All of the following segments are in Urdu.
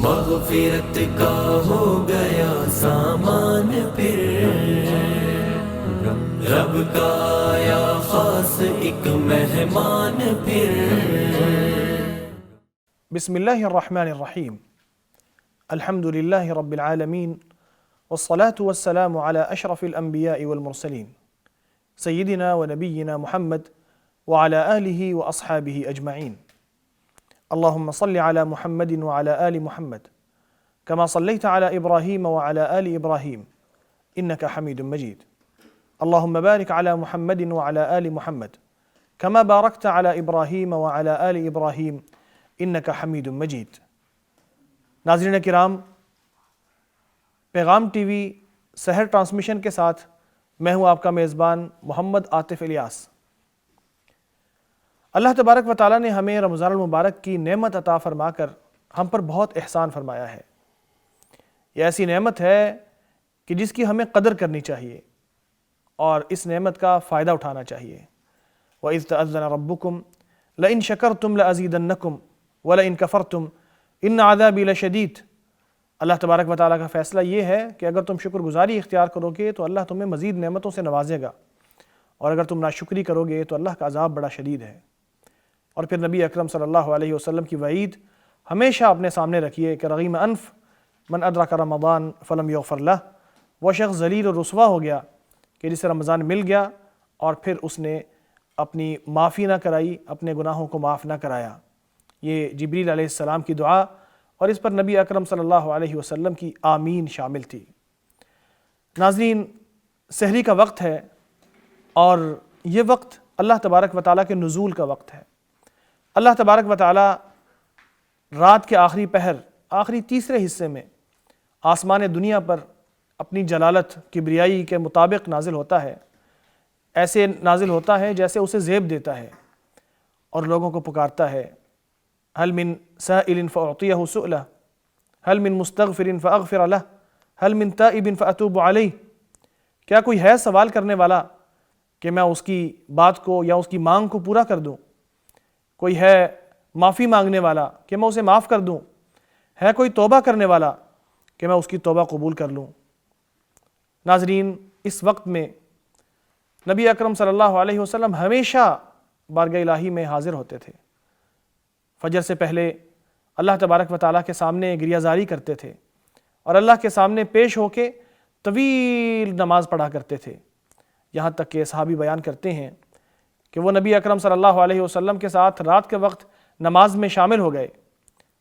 مغفرت کا ہو گیا سامان پھر، رب کا آیا خاص ایک مہمان پھر۔ بسم اللہ الرحمن الرحیم، الحمد للہ رب العالمین، والصلاة والسلام على اشرف الانبیاء والمرسلین، سیدنا و نبینا محمد وعلى آلہ واصحابہ اجمعین۔ اللہم صل علی محمد وعلى آل محمد كما صلیت علی ابراہیم وعلى آل ابراہیم انک حمید مجید۔ اللہم بارک علی محمد وعلى آل محمد كما بارکت علی ابراہیم وعلى آل ابراہیم انک حمید مجید۔ ناظرین کرام، پیغام ٹی وی سحر ٹرانسمیشن کے ساتھ میں ہوں آپ کا میزبان محمد عاطف الیاس۔ اللہ تبارک و تعالیٰ نے ہمیں رمضان المبارک کی نعمت عطا فرما کر ہم پر بہت احسان فرمایا ہے۔ یہ ایسی نعمت ہے کہ جس کی ہمیں قدر کرنی چاہیے اور اس نعمت کا فائدہ اٹھانا چاہیے۔ وَإِذْ تَأَذَّنَ رَبُّكُمْ لَإِن شَكَرْتُمْ لَأَزِيدَنَّكُمْ وَلَإِن كَفَرْتُمْ إِنَّ عَذَابِي لَشَدِيدٌ۔ اللہ تبارک و تعالیٰ کا فیصلہ یہ ہے کہ اگر تم شکر گزاری اختیار کرو گے تو اللہ تمہیں مزید نعمتوں سے نوازے گا، اور اگر تم ناشکری کرو گے تو اللہ کا عذاب بڑا شدید ہے۔ اور پھر نبی اکرم صلی اللہ علیہ وسلم کی وعید ہمیشہ اپنے سامنے رکھیے کہ رغیم انف من ادرک رمضان فلم یغفر لہ، وہ شخص ذلیل اور رسوا ہو گیا کہ جسے رمضان مل گیا اور پھر اس نے اپنی معافی نہ کرائی، اپنے گناہوں کو معاف نہ کرایا۔ یہ جبریل علیہ السلام کی دعا اور اس پر نبی اکرم صلی اللہ علیہ وسلم کی آمین شامل تھی۔ ناظرین، سحری کا وقت ہے اور یہ وقت اللہ تبارک و تعالیٰ کے نزول کا وقت ہے۔ اللہ تبارک و تعالیٰ رات کے آخری پہر، آخری تیسرے حصے میں آسمان دنیا پر اپنی جلالت کبریائی کے مطابق نازل ہوتا ہے، ایسے نازل ہوتا ہے جیسے اسے زیب دیتا ہے اور لوگوں کو پکارتا ہے، هل من سائل فأعطيه سؤله، هل من مستغفر فأغفر له، هل من تائب فأتوب عليه۔ کیا کوئی ہے سوال کرنے والا کہ میں اس کی بات کو یا اس کی مانگ کو پورا کر دوں؟ کوئی ہے معافی مانگنے والا کہ میں اسے معاف کر دوں؟ ہے کوئی توبہ کرنے والا کہ میں اس کی توبہ قبول کر لوں؟ ناظرین، اس وقت میں نبی اکرم صلی اللہ علیہ وسلم ہمیشہ بارگاہ الہی میں حاضر ہوتے تھے۔ فجر سے پہلے اللہ تبارک و تعالیٰ کے سامنے گریہ زاری کرتے تھے اور اللہ کے سامنے پیش ہو کے طویل نماز پڑھا کرتے تھے، یہاں تک کہ صحابی بیان کرتے ہیں کہ وہ نبی اکرم صلی اللہ علیہ وسلم کے ساتھ رات کے وقت نماز میں شامل ہو گئے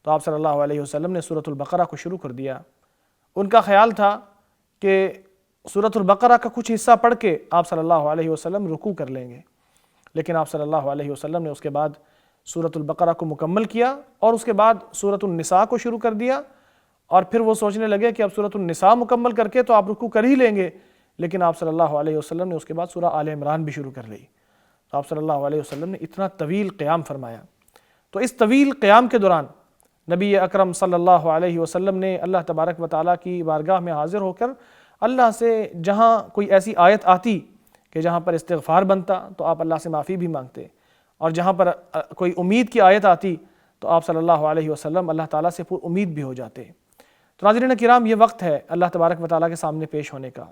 تو آپ صلی اللہ علیہ وسلم نے سورۃ البقرہ کو شروع کر دیا۔ ان کا خیال تھا کہ سورۃ البقرہ کا کچھ حصہ پڑھ کے آپ صلی اللہ علیہ وسلم رکوع کر لیں گے، لیکن آپ صلی اللہ علیہ وسلم نے اس کے بعد سورۃ البقرہ کو مکمل کیا اور اس کے بعد سورۃ النساء کو شروع کر دیا، اور پھر وہ سوچنے لگے کہ اب سورۃ النساء مکمل کر کے تو آپ رکوع کر ہی لیں گے، لیکن آپ صلی اللہ علیہ وسلم نے اس کے بعد سورہ آل عمران بھی شروع کر لی۔ تو آپ صلی اللہ علیہ وسلم نے اتنا طویل قیام فرمایا۔ تو اس طویل قیام کے دوران نبی اکرم صلی اللہ علیہ وسلم نے اللہ تبارک و تعالیٰ کی بارگاہ میں حاضر ہو کر اللہ سے جہاں کوئی ایسی آیت آتی کہ جہاں پر استغفار بنتا تو آپ اللہ سے معافی بھی مانگتے، اور جہاں پر کوئی امید کی آیت آتی تو آپ صلی اللہ علیہ وسلم اللہ تعالیٰ سے پر امید بھی ہو جاتے۔ تو ناظرین کرام، یہ وقت ہے اللہ تبارک و تعالیٰ کے سامنے پیش ہونے کا،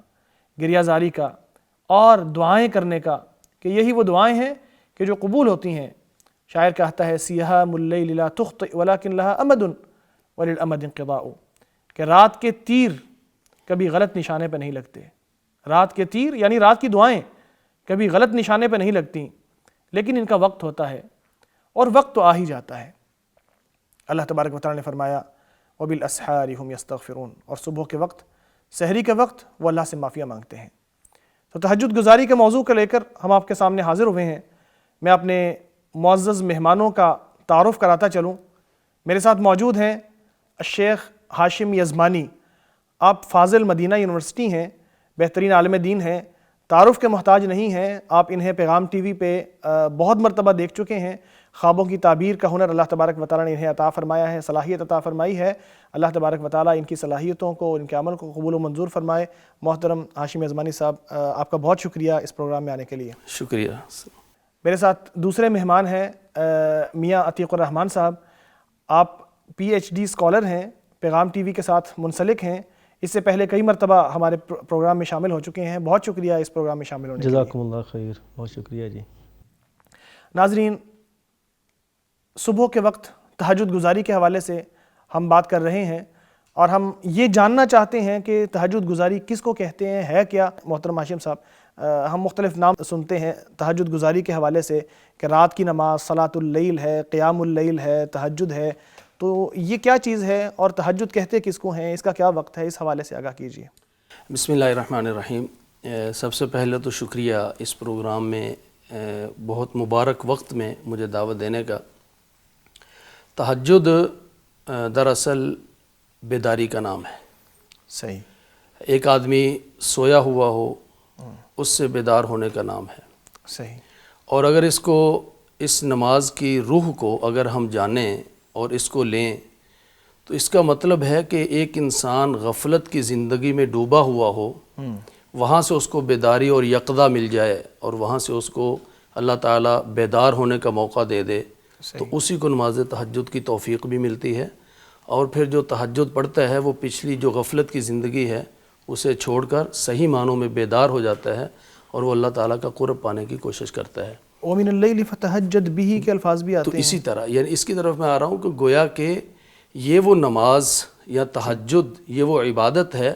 گریہ زاری کا اور دعائیں کرنے کا، کہ یہی وہ دعائیں ہیں کہ جو قبول ہوتی ہیں۔ شاعر کہتا ہے سیہام اللیل لا تخطئ ولکن لها امد وللامد انقضاء، کہ رات کے تیر کبھی غلط نشانے پہ نہیں لگتے۔ رات کے تیر یعنی رات کی دعائیں کبھی غلط نشانے پہ نہیں لگتی، لیکن ان کا وقت ہوتا ہے اور وقت تو آ ہی جاتا ہے۔ اللہ تبارک و تعالیٰ نے فرمایا وبالاسحار هم یستغفرون، اور صبح کے وقت، سحری کے وقت وہ اللہ سے معافیہ مانگتے ہیں۔ تو تہجد گزاری کے موضوع کو لے کر ہم آپ کے سامنے حاضر ہوئے ہیں۔ میں اپنے معزز مہمانوں کا تعارف کراتا چلوں۔ میرے ساتھ موجود ہیں الشیخ ہاشم یزمانی۔ آپ فاضل مدینہ یونیورسٹی ہیں، بہترین عالم دین ہیں، تعارف کے محتاج نہیں ہیں۔ آپ انہیں پیغام ٹی وی پہ بہت مرتبہ دیکھ چکے ہیں۔ خوابوں کی تعبیر کا ہنر اللہ تبارک و تعالیٰ نے انہیں عطا فرمایا ہے، صلاحیت عطا فرمائی ہے۔ اللہ تبارک و تعالیٰ ان کی صلاحیتوں کو اور ان کے عمل کو قبول و منظور فرمائے۔ محترم ہاشم یزمانی صاحب، آپ کا بہت شکریہ اس پروگرام میں آنے کے لیے۔ شکریہ۔ میرے ساتھ دوسرے مہمان ہیں میاں عتیق الرحمان صاحب۔ آپ پی ایچ ڈی اسکالر ہیں، پیغام ٹی وی کے ساتھ منسلک ہیں، اس سے پہلے کئی مرتبہ ہمارے پروگرام میں شامل ہو چکے ہیں، بہت شکریہ اس پروگرام میں شامل ہونے کے لیے۔ جزاکم اللہ خیر، بہت شکریہ جی۔ ناظرین، صبح کے وقت تہجد گزاری کے حوالے سے ہم بات کر رہے ہیں اور ہم یہ جاننا چاہتے ہیں کہ تہجد گزاری کس کو کہتے ہیں، ہے کیا؟ محترم ہاشم صاحب، ہم مختلف نام سنتے ہیں تہجد گزاری کے حوالے سے کہ رات کی نماز، صلاۃ اللیل ہے، قیام اللیل ہے، تہجد ہے، تو یہ کیا چیز ہے اور تہجد کہتے کس کو ہیں، اس کا کیا وقت ہے، اس حوالے سے آگاہ کیجیے۔ بسم اللہ الرحمن الرحیم۔ سب سے پہلے تو شکریہ اس پروگرام میں بہت مبارک وقت میں مجھے دعوت دینے کا۔ تہجد دراصل بیداری کا نام ہے۔ صحیح۔ ایک آدمی سویا ہوا ہو، اس سے بیدار ہونے کا نام ہے۔ صحیح۔ اور اگر اس نماز کی روح کو اگر ہم جانیں اور اس کو لیں تو اس کا مطلب ہے کہ ایک انسان غفلت کی زندگی میں ڈوبا ہوا ہو، وہاں سے اس کو بیداری اور یقظہ مل جائے اور وہاں سے اس کو اللہ تعالیٰ بیدار ہونے کا موقع دے دے، تو اسی کو نماز تہجد کی توفیق بھی ملتی ہے۔ اور پھر جو تہجد پڑھتا ہے وہ پچھلی جو غفلت کی زندگی ہے اسے چھوڑ کر صحیح معنوں میں بیدار ہو جاتا ہے اور وہ اللہ تعالیٰ کا قرب پانے کی کوشش کرتا ہے۔ وَمِنَ اللَّيْلِ فَتَهَجَّدْ بِهِ کے الفاظ بھی آتے تو ہیں۔ اسی طرح یعنی اس کی طرف میں آ رہا ہوں کہ گویا کہ یہ وہ نماز یا تہجد یہ وہ عبادت ہے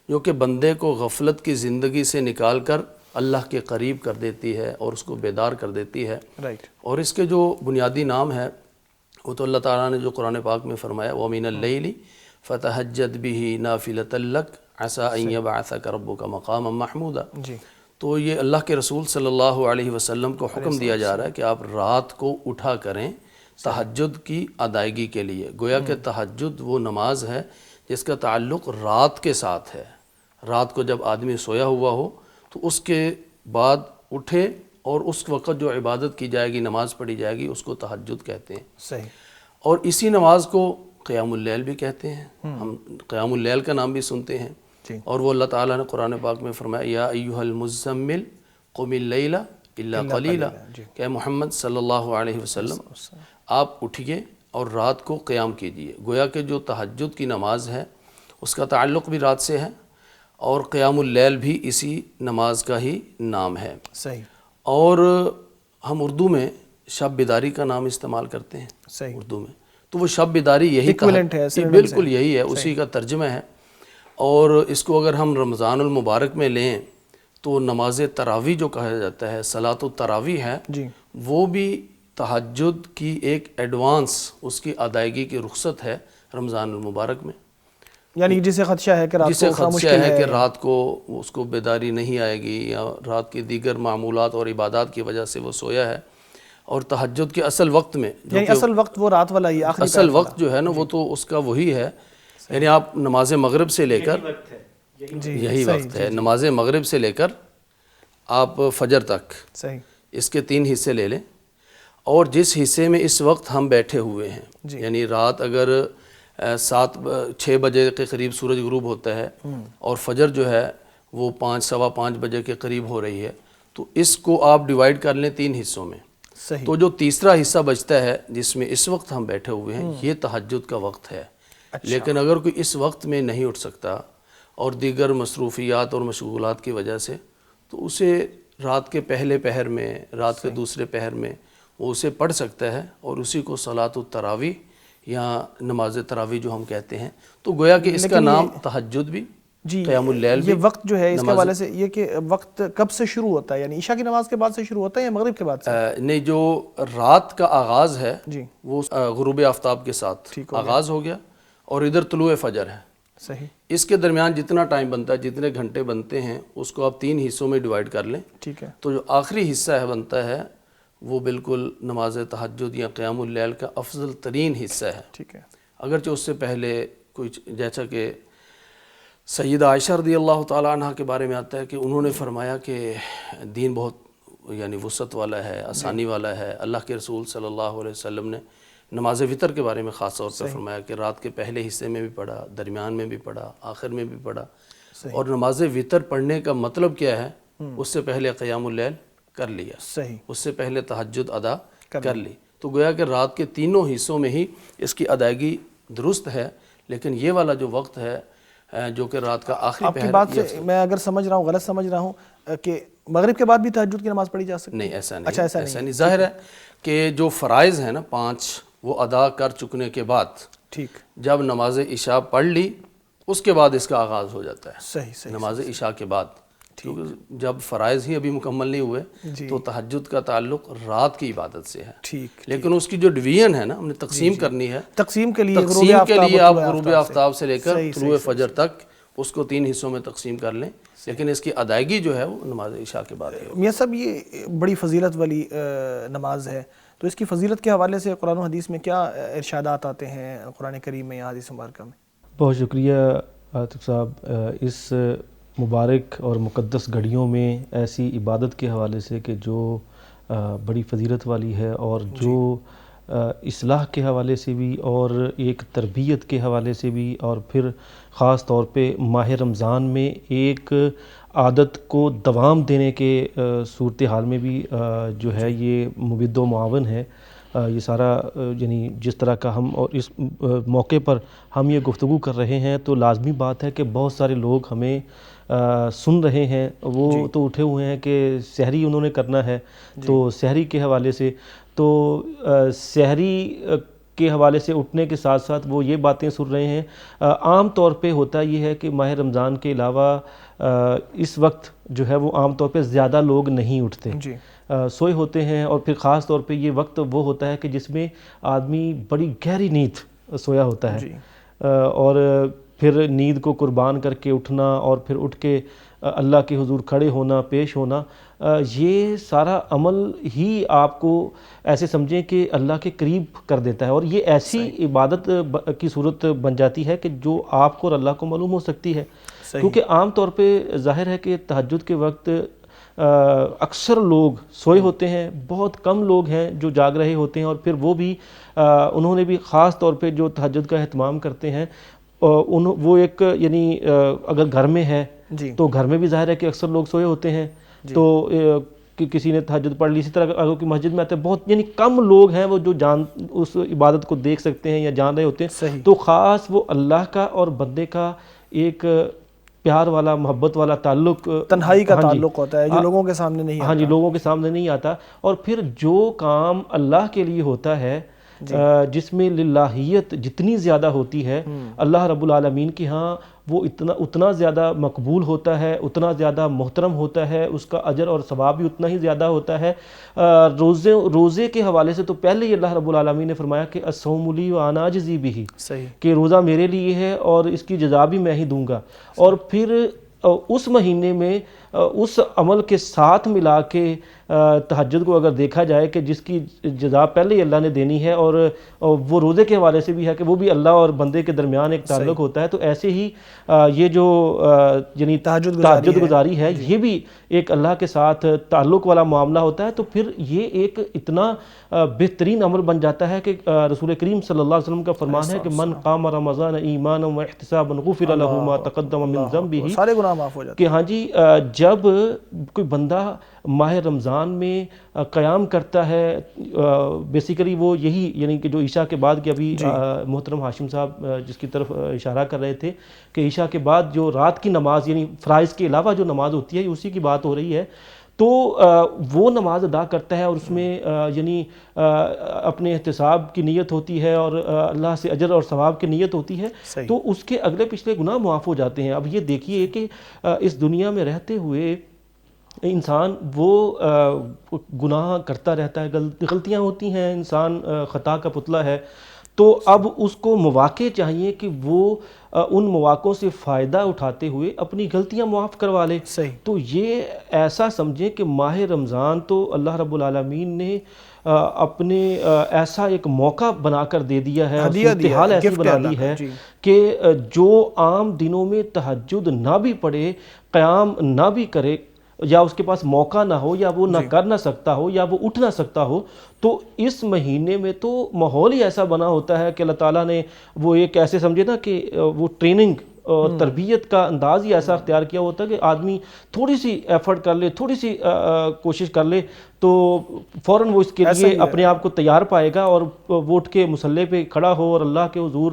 جو کہ بندے کو غفلت کی زندگی سے نکال کر اللہ کے قریب کر دیتی ہے اور اس کو بیدار کر دیتی ہے۔ رائٹ۔ اور اس کے جو بنیادی نام ہے وہ تو اللہ تعالیٰ نے جو قرآن پاک میں فرمایا وَمِنَ اللَّيْلِ فَتَهَجَّدْ بِهِ نَافِلَةً لَكَ عَسَىٰ أَن يَبْعَثَكَ رَبُّكَ مَقَامًا مَحْمُودًا۔ جی۔ تو یہ اللہ کے رسول صلی اللہ علیہ وسلم کو حکم دیا جا رہا ہے کہ آپ رات کو اٹھا کریں تہجد کی ادائیگی کے لیے۔ گویا کہ تہجد وہ نماز ہے جس کا تعلق رات کے ساتھ ہے۔ رات کو جب آدمی سویا ہوا ہو تو اس کے بعد اٹھے اور اس وقت جو عبادت کی جائے گی، نماز پڑھی جائے گی، اس کو تہجد کہتے ہیں۔ صحیح۔ اور اسی نماز کو قیام اللیل بھی کہتے ہیں، ہم قیام اللیل کا نام بھی سنتے ہیں۔ اور وہ اللہ تعالیٰ نے قرآن پاک میں فرمایا یا ایھا المزمل قم اللیل الا قلیلا، کہ محمد صلی اللہ علیہ وسلم آپ اٹھیے اور رات کو قیام کیجیے۔ گویا کہ جو تہجد کی نماز ہے اس کا تعلق بھی رات سے ہے اور قیام اللیل بھی اسی نماز کا ہی نام ہے۔ صحیح۔ اور ہم اردو میں شب بیداری کا نام استعمال کرتے ہیں صحیح۔ اردو میں، تو وہ شب بیداری یہی ایکویلنٹ ہے، بالکل یہی ہے، اسی کا ترجمہ ہے۔ اور اس کو اگر ہم رمضان المبارک میں لیں تو نماز تراویح جو کہا جاتا ہے، صلاۃ التراویح ہے، جی، وہ بھی تہجد کی ایک ایڈوانس اس کی ادائیگی کی رخصت ہے رمضان المبارک میں۔ یعنی جسے خدشہ ہے کہ رات جسے کو اٹھنا خدشہ مشکل ہے کہ رات کو اس کو بیداری نہیں آئے گی یا رات کی دیگر معمولات اور عبادات کی وجہ سے وہ سویا ہے، اور تہجد کے اصل وقت میں یعنی اصل وقت وہ رات والا ہی آخری اصل وقت جو ہے نا وہ تو اس کا وہی ہے، یعنی آپ نماز مغرب سے لے کر یہی وقت ہے، نماز مغرب سے لے کر آپ فجر تک، صحیح، اس کے 3 حصے لے لیں۔ اور جس حصے میں اس وقت ہم بیٹھے ہوئے ہیں، یعنی رات اگر 6 بجے کے قریب سورج غروب ہوتا ہے اور فجر جو ہے وہ 5 سوا 5 بجے کے قریب ہو رہی ہے، تو اس کو آپ ڈیوائیڈ کر لیں 3 حصوں میں۔ صحیح۔ تو جو تیسرا حصہ بچتا ہے جس میں اس وقت ہم بیٹھے ہوئے ہیں، یہ تہجد کا وقت ہے۔ لیکن اگر کوئی اس وقت میں نہیں اٹھ سکتا اور دیگر مصروفیات اور مشغولات کی وجہ سے، تو اسے رات کے پہلے پہر میں، رات کے دوسرے پہر میں وہ اسے پڑھ سکتا ہے اور اسی کو صلاۃ التراویح یا نماز تراویح جو ہم کہتے ہیں۔ تو گویا کہ اس کا نام تہجد بھی، قیام اللیل بھی۔ یہ وقت جو ہے اس کے حوالے سے یہ کہ وقت کب سے شروع ہوتا ہے، یعنی عشاء کی نماز کے بعد سے شروع ہوتا ہے یا مغرب کے بعد سے؟ نہیں، جو رات کا آغاز ہے جی، وہ غروب آفتاب کے ساتھ آغاز ہو گیا اور ادھر طلوع فجر ہے۔ صحیح۔ اس کے درمیان جتنا ٹائم بنتا ہے، جتنے گھنٹے بنتے ہیں، اس کو آپ 3 حصوں میں ڈیوائیڈ کر لیں۔ ٹھیک ہے۔ تو جو آخری حصہ ہے بنتا ہے وہ بالکل نماز تہجد یا قیام اللیل کا افضل ترین حصہ ہے۔ ٹھیک ہے۔ اگرچہ اس سے پہلے کچھ، جیسا کہ سیدہ عائشہ رضی اللہ تعالیٰ عنہ کے بارے میں آتا ہے کہ انہوں نے فرمایا کہ دین بہت یعنی وسعت والا ہے، آسانی والا ہے۔ اللہ کے رسول صلی اللہ علیہ وسلم نے نماز وطر کے بارے میں خاص طور پر فرمایا کہ رات کے پہلے حصے میں بھی پڑھا، درمیان میں بھی پڑھا، آخر میں بھی پڑھا۔ اور نماز وطر پڑھنے کا مطلب کیا ہے؟ اس سے پہلے قیام اللیل کر لیا، صحیح، اس سے پہلے تہجد ادا کر لی۔ تو گویا کہ رات کے تینوں حصوں میں ہی اس کی ادائیگی درست ہے، لیکن یہ والا جو وقت ہے جو کہ رات کا آخری آپ کی پہر، بات سے میں اگر سمجھ رہا ہوں، غلط سمجھ رہا ہوں کہ مغرب کے بعد بھی تہجد کی نماز پڑھی جا سکتی ہے؟ نہیں، ایسا نہیں، اچھا ایسا نہیں، ظاہر ہے کہ جو فرائض ہیں نا 5 وہ ادا کر چکنے کے بعد ٹھیک، جب نماز عشاء پڑھ لی اس کے بعد اس کا آغاز ہو جاتا ہے، صحیح صحیح، نماز عشاء کے بعد، کیونکہ جب فرائض ہی ابھی مکمل نہیں ہوئے تو تہجد کا تعلق رات کی عبادت سے ہے، ٹھیک، لیکن اس کی جو ڈویژن ہے نا ہم نے تقسیم کرنی ہے، تقسیم کے لیے تقسیم کے لیے آپ غروب آفتاب سے لے کر طلوع فجر تک اس کو 3 حصوں میں تقسیم کر لیں، لیکن اس کی ادائیگی جو ہے وہ نماز عشاء کے بعد ہے۔ میاں صاحب یہ بڑی فضیلت والی نماز ہے، تو اس کی فضیلت کے حوالے سے قرآن و حدیث میں کیا ارشادات آتے ہیں قرآن کریم میں یا حدیث مبارکہ میں؟ بہت شکریہ عاطف صاحب، اس مبارک اور مقدس گھڑیوں میں ایسی عبادت کے حوالے سے کہ جو بڑی فضیلت والی ہے اور جو اصلاح کے حوالے سے بھی اور ایک تربیت کے حوالے سے بھی، اور پھر خاص طور پہ ماہ رمضان میں ایک عادت کو دوام دینے کے صورتحال میں بھی جو ہے یہ مبید و معاون ہے۔ یہ سارا یعنی جس طرح کا ہم اور اس موقع پر ہم یہ گفتگو کر رہے ہیں تو لازمی بات ہے کہ بہت سارے لوگ ہمیں سن رہے ہیں، وہ تو اٹھے ہوئے ہیں کہ سحری انہوں نے کرنا ہے، تو سحری کے حوالے سے تو سحری کے حوالے سے اٹھنے کے ساتھ ساتھ وہ یہ باتیں سن رہے ہیں۔ عام طور پہ ہوتا یہ ہے کہ ماہ رمضان کے علاوہ اس وقت جو ہے وہ عام طور پہ زیادہ لوگ نہیں اٹھتے، سوئے ہوتے ہیں، اور پھر خاص طور پہ یہ وقت وہ ہوتا ہے کہ جس میں آدمی بڑی گہری نیند سویا ہوتا ہے، اور پھر نیند کو قربان کر کے اٹھنا اور پھر اٹھ کے اللہ کے حضور کھڑے ہونا، پیش ہونا، یہ سارا عمل ہی آپ کو ایسے سمجھیں کہ اللہ کے قریب کر دیتا ہے، اور یہ ایسی عبادت کی صورت بن جاتی ہے کہ جو آپ کو اور اللہ کو معلوم ہو سکتی ہے، کیونکہ عام طور پہ ظاہر ہے کہ تہجد کے وقت اکثر لوگ سوئے ہوتے ہیں، بہت کم لوگ ہیں جو جاگ رہے ہوتے ہیں، اور پھر وہ بھی انہوں نے بھی خاص طور پہ جو تہجد کا اہتمام کرتے ہیں وہ ایک یعنی اگر گھر میں ہے تو گھر میں بھی ظاہر ہے کہ اکثر لوگ سوئے ہوتے ہیں، تو کسی نے تہجد پڑھ لی، اسی طرح اگر کی مسجد میں آتے ہیں بہت یعنی کم لوگ ہیں وہ جو اس عبادت کو دیکھ سکتے ہیں یا جان رہے ہوتے ہیں، تو خاص وہ اللہ کا اور بندے کا ایک پیار والا، محبت والا تعلق، تنہائی کا تعلق ہوتا ہے جو لوگوں کے سامنے نہیں آتا۔ ہاں جی، لوگوں کے سامنے نہیں آتا، اور پھر جو کام اللہ کے لیے ہوتا ہے جس میں للہیت جتنی زیادہ ہوتی ہے اللہ رب العالمین کے ہاں وہ اتنا زیادہ مقبول ہوتا ہے، اتنا زیادہ محترم ہوتا ہے، اس کا اجر اور ثواب بھی اتنا ہی زیادہ ہوتا ہے۔ روزے کے حوالے سے تو پہلے ہی اللہ رب العالمین نے فرمایا کہ الصوم لی وانا اجزی بہ، کہ روزہ میرے لیے ہے اور اس کی جزا بھی میں ہی دوں گا، اور پھر اس مہینے میں اس عمل کے ساتھ ملا کے تہجد کو اگر دیکھا جائے کہ جس کی جزا پہلے ہی اللہ نے دینی ہے، اور وہ روزے کے حوالے سے بھی ہے کہ وہ بھی اللہ اور بندے کے درمیان ایک تعلق ہوتا ہے، تو ایسے ہی یہ جو یعنی تہجد گزاری ہے یہ بھی ایک اللہ کے ساتھ تعلق والا معاملہ ہوتا ہے، تو پھر یہ ایک اتنا بہترین عمل بن جاتا ہے کہ رسول کریم صلی اللہ علیہ وسلم کا فرمان ہے کہ من قام رمضان ایمانا واحتسابا غفر له ما تقدم من ذنبه، سارے گناہ معاف ہو جاتے کہ ہاں جی جب کوئی بندہ ماہ رمضان میں قیام کرتا ہے، بیسیکلی وہ یہی یعنی کہ جو عشاء کے بعد کی ابھی محترم ہاشم صاحب جس کی طرف اشارہ کر رہے تھے کہ عشاء کے بعد جو رات کی نماز یعنی فرائض کے علاوہ جو نماز ہوتی ہے اسی کی بات ہو رہی ہے، تو وہ نماز ادا کرتا ہے اور اس میں یعنی اپنے احتساب کی نیت ہوتی ہے اور اللہ سے اجر اور ثواب کی نیت ہوتی ہے، تو اس کے اگلے پچھلے گناہ معاف ہو جاتے ہیں۔ اب یہ دیکھیے کہ اس دنیا میں رہتے ہوئے انسان وہ گناہ کرتا رہتا ہے، غلطیاں ہوتی ہیں، انسان خطا کا پتلا ہے، تو اب اس کو مواقع چاہیے کہ وہ ان مواقعوں سے فائدہ اٹھاتے ہوئے اپنی غلطیاں معاف کروا لے۔ تو یہ ایسا سمجھیں کہ ماہ رمضان تو اللہ رب العالمین نے اپنے ایسا ایک موقع بنا کر دے دیا ہے، صورتحال ایسی بنا دی ہے کہ جو عام دنوں میں تہجد نہ بھی پڑھے، قیام نہ بھی کرے، یا اس کے پاس موقع نہ ہو، یا وہ نہ کر نہ سکتا ہو، یا وہ اٹھ نہ سکتا ہو، تو اس مہینے میں تو ماحول ہی ایسا بنا ہوتا ہے کہ اللہ تعالیٰ نے وہ ایک ایسے سمجھے نا کہ وہ ٹریننگ تربیت کا انداز ہی ایسا اختیار کیا ہوتا ہے کہ آدمی تھوڑی سی ایفرٹ کر لے، تھوڑی سی کوشش کر لے تو فوراً وہ اس کے لیے اپنے آپ کو تیار پائے گا، اور وہ اٹھ کے مصلی پہ کھڑا ہو اور اللہ کے حضور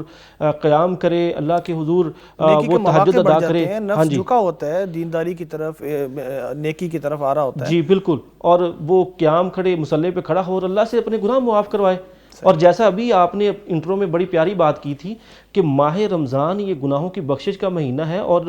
قیام کرے، اللہ کے حضور وہ تہجد ادا کرے. نفس جھکا ہوتا ہے دینداری کی طرف، نیکی کی طرف آ رہا ہوتا ہے. جی بالکل، اور وہ قیام کھڑے مصلی پہ کھڑا ہو اور اللہ سے اپنے گناہ معاف کروائے. اور جیسا ابھی آپ نے انٹرو میں بڑی پیاری بات کی تھی کہ ماہ رمضان یہ گناہوں کی بخشش کا مہینہ ہے، اور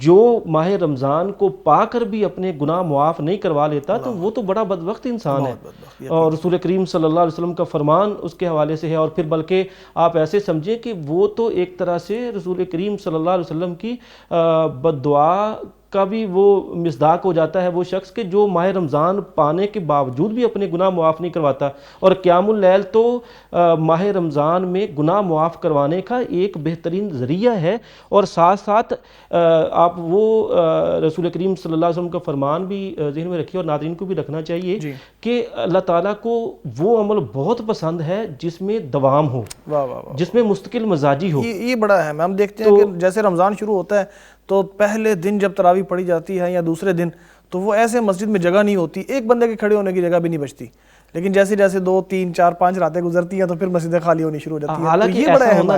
جو ماہ رمضان کو پا کر بھی اپنے گناہ معاف نہیں کروا لیتا تو وہ تو بڑا بدبخت انسان ہے. اور رسول کریم صلی اللہ علیہ وسلم کا فرمان اس کے حوالے سے ہے، اور پھر بلکہ آپ ایسے سمجھیں کہ وہ تو ایک طرح سے رسول کریم صلی اللہ علیہ وسلم کی بد دعا کا بھی وہ مصداق ہو جاتا ہے وہ شخص کہ جو ماہ رمضان پانے کے باوجود بھی اپنے گناہ معاف نہیں کرواتا. اور قیام اللیل تو ماہ رمضان میں گناہ معاف کروانے کا ایک بہترین ذریعہ ہے. اور ساتھ ساتھ آپ وہ رسول کریم صلی اللہ علیہ وسلم کا فرمان بھی ذہن میں رکھیے، اور ناظرین کو بھی رکھنا چاہیے کہ اللہ تعالیٰ کو وہ عمل بہت پسند ہے جس میں دوام ہو، جس میں مستقل مزاجی ہو. یہ بڑا اہم ہے. ہم دیکھتے ہیں کہ جیسے رمضان شروع ہوتا ہے تو پہلے دن جب تراویح پڑھی جاتی ہے یا دوسرے دن تو وہ ایسے مسجد میں جگہ نہیں ہوتی، ایک بندے کے کھڑے ہونے کی جگہ بھی نہیں بچتی. لیکن جیسے جیسے 2 3 4 5 راتیں گزرتی ہیں تو پھر مسجدیں خالی ہونی شروع ہو جاتی ہیں. حالانکہ ایسا ہونا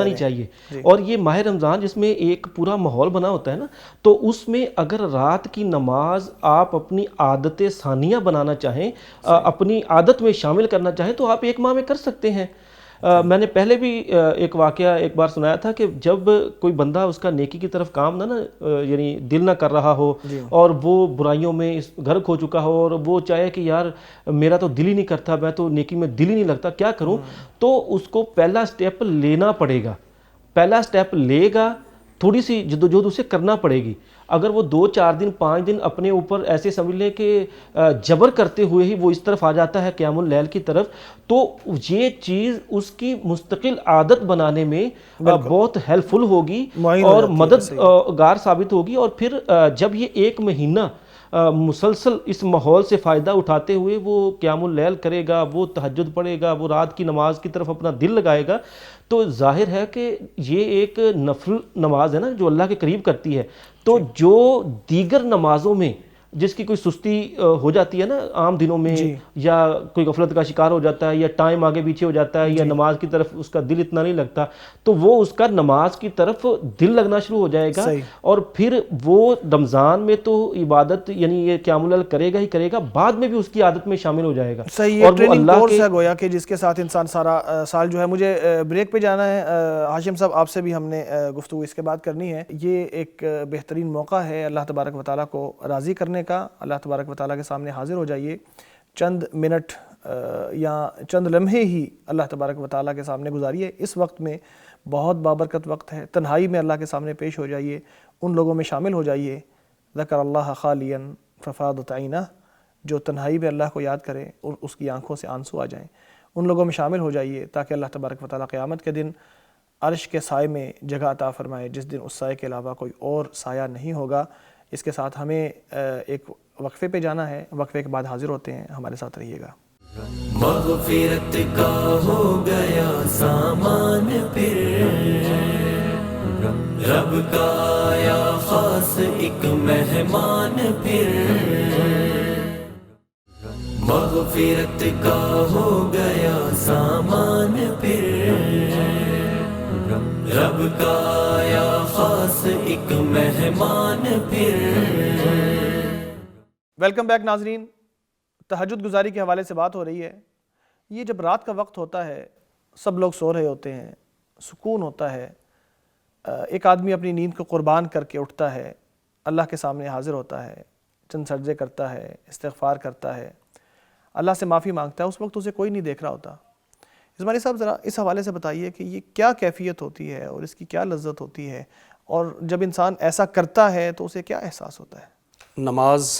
نہیں چاہیے. اور یہ ماہ رمضان جس میں ایک پورا ماحول بنا ہوتا ہے نا، تو اس میں اگر رات کی نماز آپ اپنی عادت ثانیہ بنانا چاہیں، اپنی عادت میں شامل کرنا چاہیں تو آپ ایک ماہ میں کر سکتے ہیں. میں نے پہلے بھی ایک واقعہ ایک بار سنایا تھا کہ جب کوئی بندہ اس کا نیکی کی طرف کام نہ یعنی دل نہ کر رہا ہو، اور وہ برائیوں میں اس گھر کھو چکا ہو، اور وہ چاہے کہ یار میرا تو دل ہی نہیں کرتا، میں تو نیکی میں دل ہی نہیں لگتا، کیا کروں، تو اس کو پہلا سٹیپ لینا پڑے گا. پہلا سٹیپ لے گا، تھوڑی سی جدوجہد اسے کرنا پڑے گی. اگر وہ 2 4 دن 5 دن اپنے اوپر ایسے سمجھ لیں کہ جبر کرتے ہوئے ہی وہ اس طرف آ جاتا ہے قیام اللیل کی طرف، تو یہ چیز اس کی مستقل عادت بنانے میں بہت ہیلپ فل ہوگی اور مددگار ثابت ہوگی. اور پھر جب یہ 1 مہینہ مسلسل اس ماحول سے فائدہ اٹھاتے ہوئے وہ قیام اللیل کرے گا، وہ تہجد پڑھے گا، وہ رات کی نماز کی طرف اپنا دل لگائے گا، تو ظاہر ہے کہ یہ ایک نفل نماز ہے نا جو اللہ کے قریب کرتی ہے. تو جو دیگر نمازوں میں جس کی کوئی سستی ہو جاتی ہے نا عام دنوں میں، یا کوئی غفلت کا شکار ہو جاتا ہے، یا ٹائم آگے پیچھے ہو جاتا ہے، یا نماز کی طرف اس کا دل اتنا نہیں لگتا، تو وہ اس کا نماز کی طرف دل لگنا شروع ہو جائے گا. اور پھر وہ رمضان میں تو عبادت یعنی یہ قیام اللیل کرے گا ہی کرے گا، بعد میں بھی اس کی عادت میں شامل ہو جائے گا. اور وہ اللہ کورس ہے گویا کہ جس کے ساتھ انسان سارا سال جو ہے. مجھے بریک پہ جانا ہے ہاشم صاحب، آپ سے بھی ہم نے گفتگو اس کے بعد کرنی ہے. یہ ایک بہترین موقع ہے اللہ تبارک و تعالیٰ کو راضی کرنے کا. اللہ تبارک و تعالیٰ کے سامنے حاضر ہو جائیے، چند منٹ یا چند لمحے ہی اللہ تبارک و تعالیٰ کے سامنے گزاریے. اس وقت میں بہت بابرکت وقت ہے. تنہائی میں اللہ کے سامنے پیش ہو جائیے، ان لوگوں میں شامل ہو جائیے ذکر اللہ خالیا ففاضت عینہ، جو تنہائی میں اللہ کو یاد کرے اور اس کی آنکھوں سے آنسو آ جائیں. ان لوگوں میں شامل ہو جائیے تاکہ اللہ تبارک و تعالیٰ قیامت کے دن عرش کے سائے میں جگہ عطا فرمائے، جس دن اس سائے کے علاوہ کوئی اور سایہ نہیں ہوگا. اس کے ساتھ ہمیں ایک وقفے پہ جانا ہے، وقفے کے بعد حاضر ہوتے ہیں. ہمارے ساتھ رہیے گا. مغفرت کا ہو گیا سامان پھر، رب کا آیا خاص ایک مہمان پھر. مغفرت کا ہو گیا سامان پھر، رب کا آیا خاص ایک مہمان پھر. ویلکم بیک ناظرین. تہجد گزاری کے حوالے سے بات ہو رہی ہے. یہ جب رات کا وقت ہوتا ہے، سب لوگ سو رہے ہوتے ہیں، سکون ہوتا ہے، ایک آدمی اپنی نیند کو قربان کر کے اٹھتا ہے، اللہ کے سامنے حاضر ہوتا ہے، چند سجدے کرتا ہے، استغفار کرتا ہے، اللہ سے معافی مانگتا ہے. اس وقت اسے کوئی نہیں دیکھ رہا ہوتا. عثمانی صاحب ذرا اس حوالے سے بتائیے کہ یہ کیا کیفیت ہوتی ہے اور اس کی کیا لذت ہوتی ہے، اور جب انسان ایسا کرتا ہے تو اسے کیا احساس ہوتا ہے؟ نماز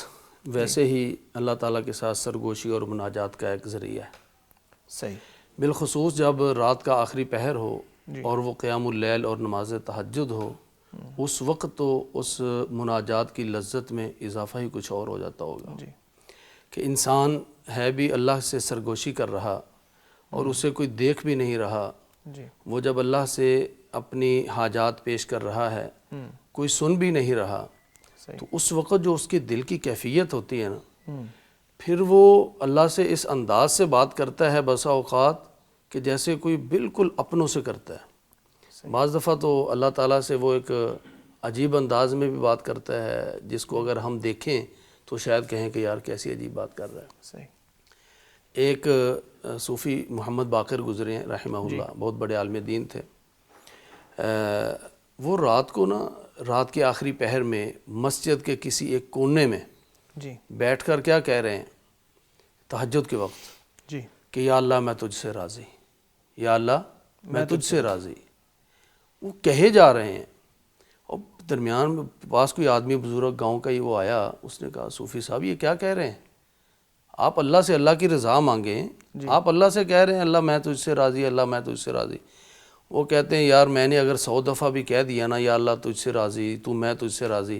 ویسے ہی اللہ تعالیٰ کے ساتھ سرگوشی اور مناجات کا ایک ذریعہ ہے. صحیح. بالخصوص جب رات کا آخری پہر ہو اور وہ قیام اللیل اور نماز تہجد ہو، اس وقت تو اس مناجات کی لذت میں اضافہ ہی کچھ اور ہو جاتا ہوگا کہ انسان ہے بھی اللہ سے سرگوشی کر رہا اور اسے کوئی دیکھ بھی نہیں رہا. وہ جب اللہ سے اپنی حاجات پیش کر رہا ہے، کوئی سن بھی نہیں رہا، تو اس وقت جو اس کی دل کی کیفیت ہوتی ہے نا، پھر وہ اللہ سے اس انداز سے بات کرتا ہے بسا اوقات کہ جیسے کوئی بالکل اپنوں سے کرتا ہے۔ بعض دفعہ تو اللہ تعالیٰ سے وہ ایک عجیب انداز میں بھی بات کرتا ہے جس کو اگر ہم دیکھیں تو شاید کہیں کہ یار کیسی عجیب بات کر رہا ہے۔ صحیح۔ ایک صوفی محمد باقر گزرے ہیں رحمہ اللہ، بہت بڑے عالم دین تھے۔ وہ رات کو نا، رات کے آخری پہر میں مسجد کے کسی ایک کونے میں جی بیٹھ کر کیا کہہ رہے ہیں تہجد کے وقت جی کہ یا اللہ میں تجھ سے راضی، یا اللہ میں تجھ سے راضی۔ وہ کہے جا رہے ہیں، اور درمیان میں پاس کوئی آدمی بزرگ گاؤں کا ہی وہ آیا، اس نے کہا صوفی صاحب یہ کیا کہہ رہے ہیں؟ آپ اللہ سے اللہ کی رضا مانگیں، آپ اللہ سے کہہ رہے ہیں اللہ میں تجھ سے راضی، اللہ میں تجھ سے راضی۔ وہ کہتے ہیں یار میں نے اگر 100 دفعہ بھی کہہ دیا نا یا اللہ تجھ سے راضی، تو میں تجھ سے راضی،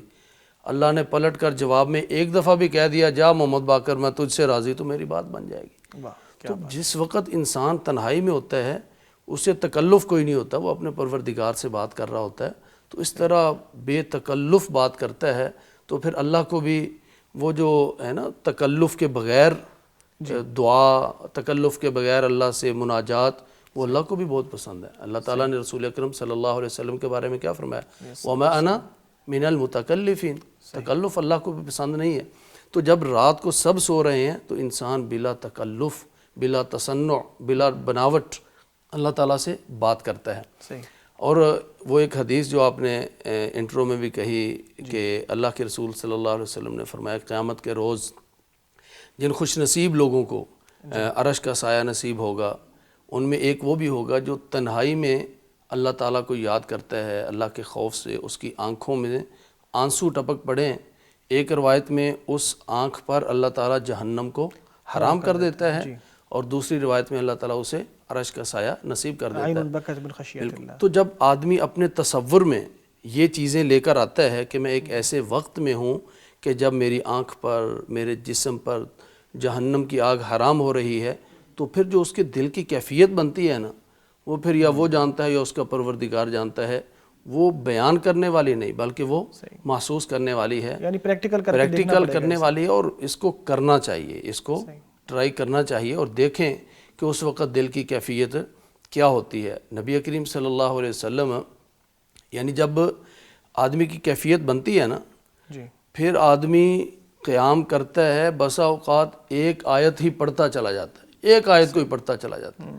اللہ نے پلٹ کر جواب میں ایک دفعہ بھی کہہ دیا جا محمد باقر میں تجھ سے راضی، تو میری بات بن جائے گی۔ واہ، تو جس وقت انسان تنہائی میں ہوتا ہے اسے تکلف کوئی نہیں ہوتا، وہ اپنے پروردگار سے بات کر رہا ہوتا ہے، تو اس طرح بے تکلف بات کرتا ہے تو پھر اللہ کو بھی وہ جو ہے نا تکلف کے بغیر دعا، تکلف کے بغیر اللہ سے مناجات، وہ اللہ کو بھی بہت پسند ہے۔ اللہ تعالیٰ نے رسول اکرم صلی اللہ علیہ وسلم کے بارے میں کیا فرمایا؟ وَمَا أَنَا مِنَ الْمُتَكَلِّفِينَ۔ تکلف اللہ کو بھی پسند نہیں ہے۔ تو جب رات کو سب سو رہے ہیں تو انسان بلا تکلف، بلا تصنع، بلا بناوٹ اللہ تعالیٰ سے بات کرتا ہے۔ صحیح۔ اور وہ ایک حدیث جو آپ نے انٹرو میں بھی کہی کہ اللہ کے رسول صلی اللہ علیہ وسلم نے فرمایا قیامت کے روز جن خوش نصیب لوگوں کو عرش کا سایہ نصیب ہوگا، ان میں ایک وہ بھی ہوگا جو تنہائی میں اللہ تعالیٰ کو یاد کرتا ہے، اللہ کے خوف سے اس کی آنکھوں میں آنسو ٹپک پڑیں۔ ایک روایت میں اس آنکھ پر اللہ تعالیٰ جہنم کو حرام کر دیتا ہے، اور دوسری روایت میں اللہ تعالیٰ اسے عرش کا سایہ نصیب کر دیتا ہے۔ بکت من خشیت اللہ۔ تو جب آدمی اپنے تصور میں یہ چیزیں لے کر آتا ہے کہ میں ایک ایسے وقت میں ہوں کہ جب میری آنکھ پر، میرے جسم پر جہنم کی آگ حرام ہو رہی ہے، تو پھر جو اس کے دل کی کیفیت بنتی ہے نا، وہ پھر یا وہ جانتا ہے یا اس کا پروردگار جانتا ہے، وہ بیان کرنے والی نہیں بلکہ وہ محسوس کرنے والی ہے، یعنی پریکٹیکل کرنے والی ہے، اور اس کو کرنا چاہیے، اس کو ٹرائی کرنا چاہیے اور دیکھیں کہ اس وقت دل کی کیفیت کیا ہوتی ہے۔ نبی کریم صلی اللہ علیہ وسلم یعنی جب آدمی کی کیفیت بنتی ہے نا، پھر آدمی قیام کرتا ہے، بسا اوقات ایک آیت ہی پڑھتا چلا جاتا ہے، ایک آیت کو ہی پڑھتا چلا جاتا ہے۔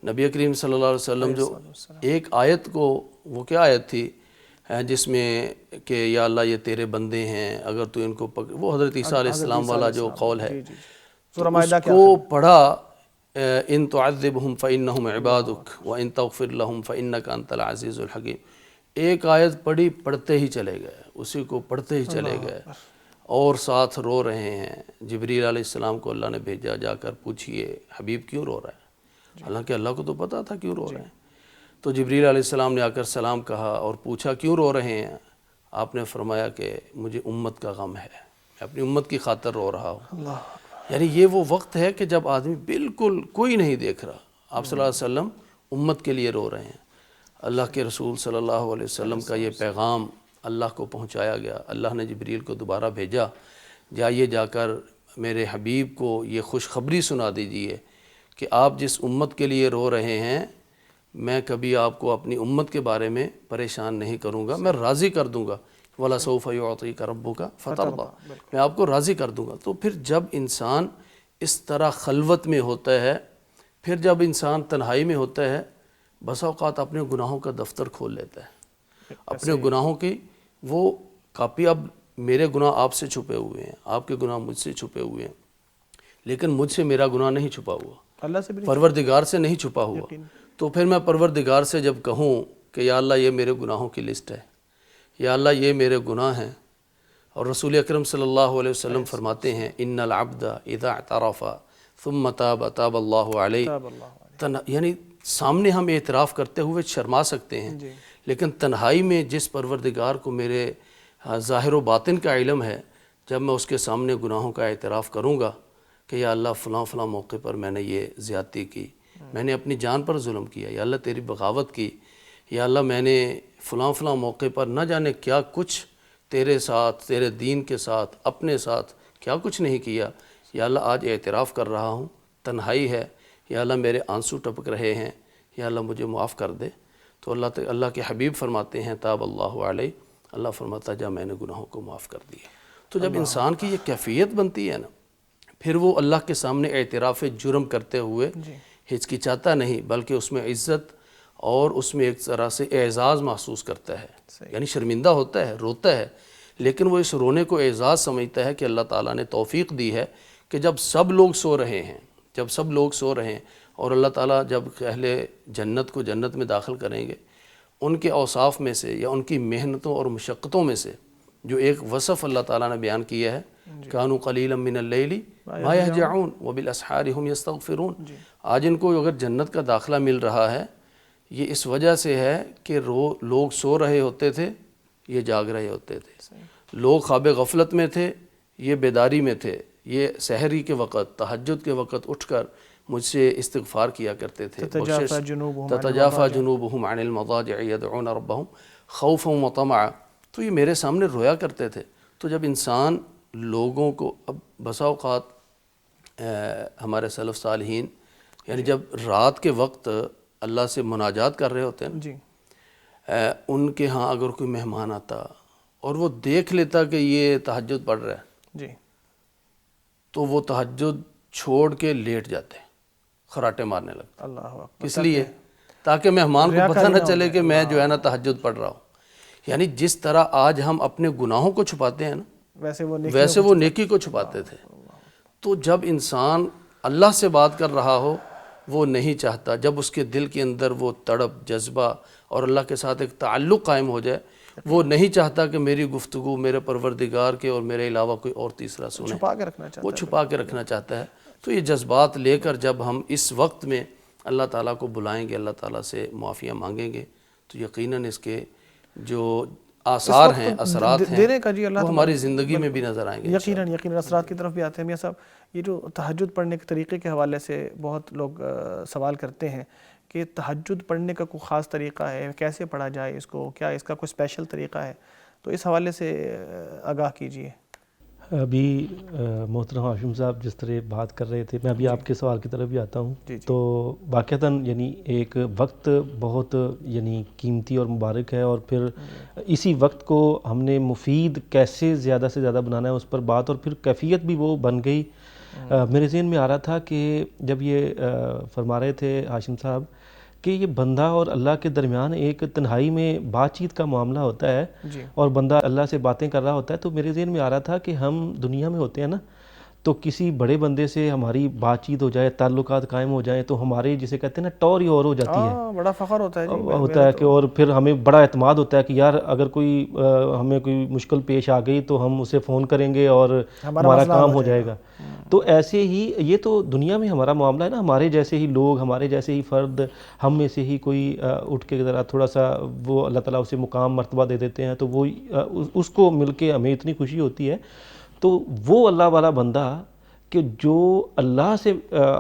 نبی کریم صلی اللہ علیہ وسلم جو ایک آیت کو، وہ کیا آیت تھی جس میں کہ یا اللہ یہ تیرے بندے ہیں، اگر تو ان کو وہ حضرت عیسیٰ علیہ السلام والا جو قول ہے، اس کو پڑھا ان تعذبہم فإنہم عبادک وإن تغفر لہم فإنک انت العزیز الحکیم۔ ایک آیت پڑھی، پڑھتے ہی چلے گئے، اسی کو پڑھتے ہی چلے گئے، اور ساتھ رو رہے ہیں۔ جبریل علیہ السلام کو اللہ نے بھیجا، جا کر پوچھئے حبیب کیوں رو رہا ہے؟ حالانکہ اللہ کو تو پتا تھا کیوں رو رہے ہیں۔ تو جبریل علیہ السلام نے آ کر سلام کہا اور پوچھا کیوں رو رہے ہیں؟ آپ نے فرمایا کہ مجھے امت کا غم ہے، میں اپنی امت کی خاطر رو رہا ہوں۔ یعنی یہ وہ وقت ہے کہ جب آدمی بالکل کوئی نہیں دیکھ رہا، آپ صلی اللہ علیہ وسلم امت کے لیے رو رہے ہیں۔ اللہ کے رسول صلی اللہ علیہ وسلم کا یہ پیغام اللہ کو پہنچایا گیا، اللہ نے جبریل کو دوبارہ بھیجا، جائیے جا کر میرے حبیب کو یہ خوشخبری سنا دیجئے کہ آپ جس امت کے لیے رو رہے ہیں، میں کبھی آپ کو اپنی امت کے بارے میں پریشان نہیں کروں گا، میں راضی کر دوں گا۔ وَلَسَوْفَ يُعْطِيكَ رَبُّكَ فَتَرْضَىٰ، میں آپ کو راضی کر دوں گا۔ تو پھر جب انسان اس طرح خلوت میں ہوتا ہے، پھر جب انسان تنہائی میں ہوتا ہے، بسا اوقات اپنے گناہوں کا دفتر کھول لیتا ہے، اپنے گناہوں کی وہ کاپی۔ اب میرے گناہ آپ سے چھپے ہوئے ہیں، آپ کے گناہ مجھ سے چھپے ہوئے ہیں، لیکن مجھ سے میرا گناہ نہیں چھپا ہوا، اللہ سے بھی پروردگار سے نہیں چھپا ہوا۔ تو پھر میں پروردگار سے جب کہوں کہ یا اللہ یہ میرے گناہوں کی لسٹ ہے، یا اللہ یہ میرے گناہ ہیں، اور رسول اکرم صلی اللہ علیہ وسلم فرماتے ہیں ان العبد اذا اعترف ثم تاب تاب اللہ علیہ، یعنی سامنے ہم اعتراف کرتے ہوئے شرما سکتے ہیں، لیکن تنہائی میں جس پروردگار کو میرے ظاہر و باطن کا علم ہے، جب میں اس کے سامنے گناہوں کا اعتراف کروں گا کہ یا اللہ فلاں فلاں موقع پر میں نے یہ زیادتی کی، میں نے اپنی جان پر ظلم کیا، یا اللہ تیری بغاوت کی، یا اللہ میں نے فلاں فلاں موقع پر نہ جانے کیا کچھ تیرے ساتھ، تیرے دین کے ساتھ، اپنے ساتھ کیا کچھ نہیں کیا، یا اللہ آج اعتراف کر رہا ہوں، تنہائی ہے، یا اللہ میرے آنسو ٹپک رہے ہیں، یا اللہ مجھے معاف کر دے۔ تو اللہ کے حبیب فرماتے ہیں تاب اللہ علیہ، اللہ فرماتا جا میں نے گناہوں کو معاف کر دیا۔ تو جب انسان کی یہ کیفیت بنتی ہے نا، پھر وہ اللہ کے سامنے اعتراف جرم کرتے ہوئے ہچکچاتا نہیں، بلکہ اس میں عزت اور اس میں ایک طرح سے اعزاز محسوس کرتا ہے، یعنی شرمندہ ہوتا ہے، روتا ہے، لیکن وہ اس رونے کو اعزاز سمجھتا ہے کہ اللہ تعالیٰ نے توفیق دی ہے کہ جب سب لوگ سو رہے ہیں، جب سب لوگ سو رہے ہیں اور اللہ تعالیٰ جب اہل جنت کو جنت میں داخل کریں گے، ان کے اوصاف میں سے یا ان کی محنتوں اور مشقتوں میں سے جو ایک وصف اللہ تعالیٰ نے بیان کیا ہے، کانوا قلیلا من اللیل ما یہجعون وبالاسحار هم یستغفرون، آج ان کو اگر جنت کا داخلہ مل رہا ہے یہ اس وجہ سے ہے کہ لوگ سو رہے ہوتے تھے، یہ جاگ رہے ہوتے تھے، لوگ خواب غفلت میں تھے، یہ بیداری میں تھے، یہ سحری کے وقت، تہجد کے وقت اٹھ کر مجھ سے استغفار کیا کرتے تھے، تتجافى جنوبهم عن المضاجع يدعون ربهم خوفا وطمعا، تو یہ میرے سامنے رویا کرتے تھے۔ تو جب انسان لوگوں کو، اب بسا اوقات ہمارے سلف صالحین یعنی جب رات کے وقت اللہ سے مناجات کر رہے ہوتے ہیں، ان کے ہاں اگر کوئی مہمان آتا اور وہ دیکھ لیتا کہ یہ تہجد پڑھ رہا ہے، تو وہ تہجد چھوڑ کے لیٹ جاتے، خراٹے مارنے لگتے، اللہ اکبر، اس لیے تاکہ مہمان کو پتہ نہ چلے کہ میں جو ہے نا تہجد پڑھ رہا ہوں۔ یعنی جس طرح آج ہم اپنے گناہوں کو چھپاتے ہیں نا، ویسے وہ نیکی کو چھپاتے تھے۔ تو جب انسان اللہ سے بات کر رہا ہو، وہ نہیں چاہتا، جب اس کے دل کے اندر وہ تڑپ، جذبہ اور اللہ کے ساتھ ایک تعلق قائم ہو جائے، وہ نہیں چاہتا کہ میری گفتگو میرے پروردگار کے اور میرے علاوہ کوئی اور تیسرا سنے، وہ چھپا کے رکھنا چاہتا ہے۔ تو یہ جذبات لے کر جب ہم اس وقت میں اللہ تعالیٰ کو بلائیں گے، اللہ تعالیٰ سے معافیاں مانگیں گے، تو یقیناً اس کے جو آثار ہیں، اثرات ہیں، وہ ہماری زندگی میں بھی نظر آئیں گے۔ یقیناً اثرات کی طرف بھی آتے ہیں۔ میاں صاحب، یہ جو تہجد پڑھنے کے طریقے کے حوالے سے بہت لوگ سوال کرتے ہیں کہ تہجد پڑھنے کا کوئی خاص طریقہ ہے، کیسے پڑھا جائے اس کو، کیا اس کا کوئی اسپیشل طریقہ ہے؟ تو اس حوالے سے آگاہ کیجیے۔ ابھی محترم ہاشم صاحب جس طرح بات کر رہے تھے، میں ابھی آپ کے سوال کی طرف بھی آتا ہوں۔ تو واقعتاً یعنی ایک وقت بہت یعنی قیمتی اور مبارک ہے، اور پھر اسی وقت کو ہم نے مفید کیسے زیادہ سے زیادہ بنانا ہے اس پر بات، اور پھر کیفیت بھی وہ بن گئی۔ میرے ذہن میں آ رہا تھا کہ جب یہ فرما رہے تھے ہاشم صاحب کہ یہ بندہ اور اللہ کے درمیان ایک تنہائی میں بات چیت کا معاملہ ہوتا ہے، اور بندہ اللہ سے باتیں کر رہا ہوتا ہے، تو میرے ذہن میں آ رہا تھا کہ ہم دنیا میں ہوتے ہیں نا، تو کسی بڑے بندے سے ہماری بات چیت ہو جائے، تعلقات قائم ہو جائیں، تو ہماری جسے کہتے ہیں نا ٹور ہی اور ہو جاتی ہے، بڑا فخر ہوتا ہے کہ اور پھر ہمیں بڑا اعتماد ہوتا ہے کہ یار اگر کوئی ہمیں کوئی مشکل پیش آ گئی تو ہم اسے فون کریں گے اور ہمارا کام ہو جائے گا۔ تو ایسے ہی یہ تو دنیا میں ہمارا معاملہ ہے نا، ہمارے جیسے ہی لوگ، ہمارے جیسے ہی فرد، ہم میں سے ہی کوئی اٹھ کے ذرا تھوڑا سا وہ اللہ تعالیٰ اسے مقام مرتبہ دے دیتے ہیں، تو وہ اس کو مل کے ہمیں اتنی خوشی ہوتی ہے۔ تو وہ اللہ والا بندہ کہ جو اللہ سے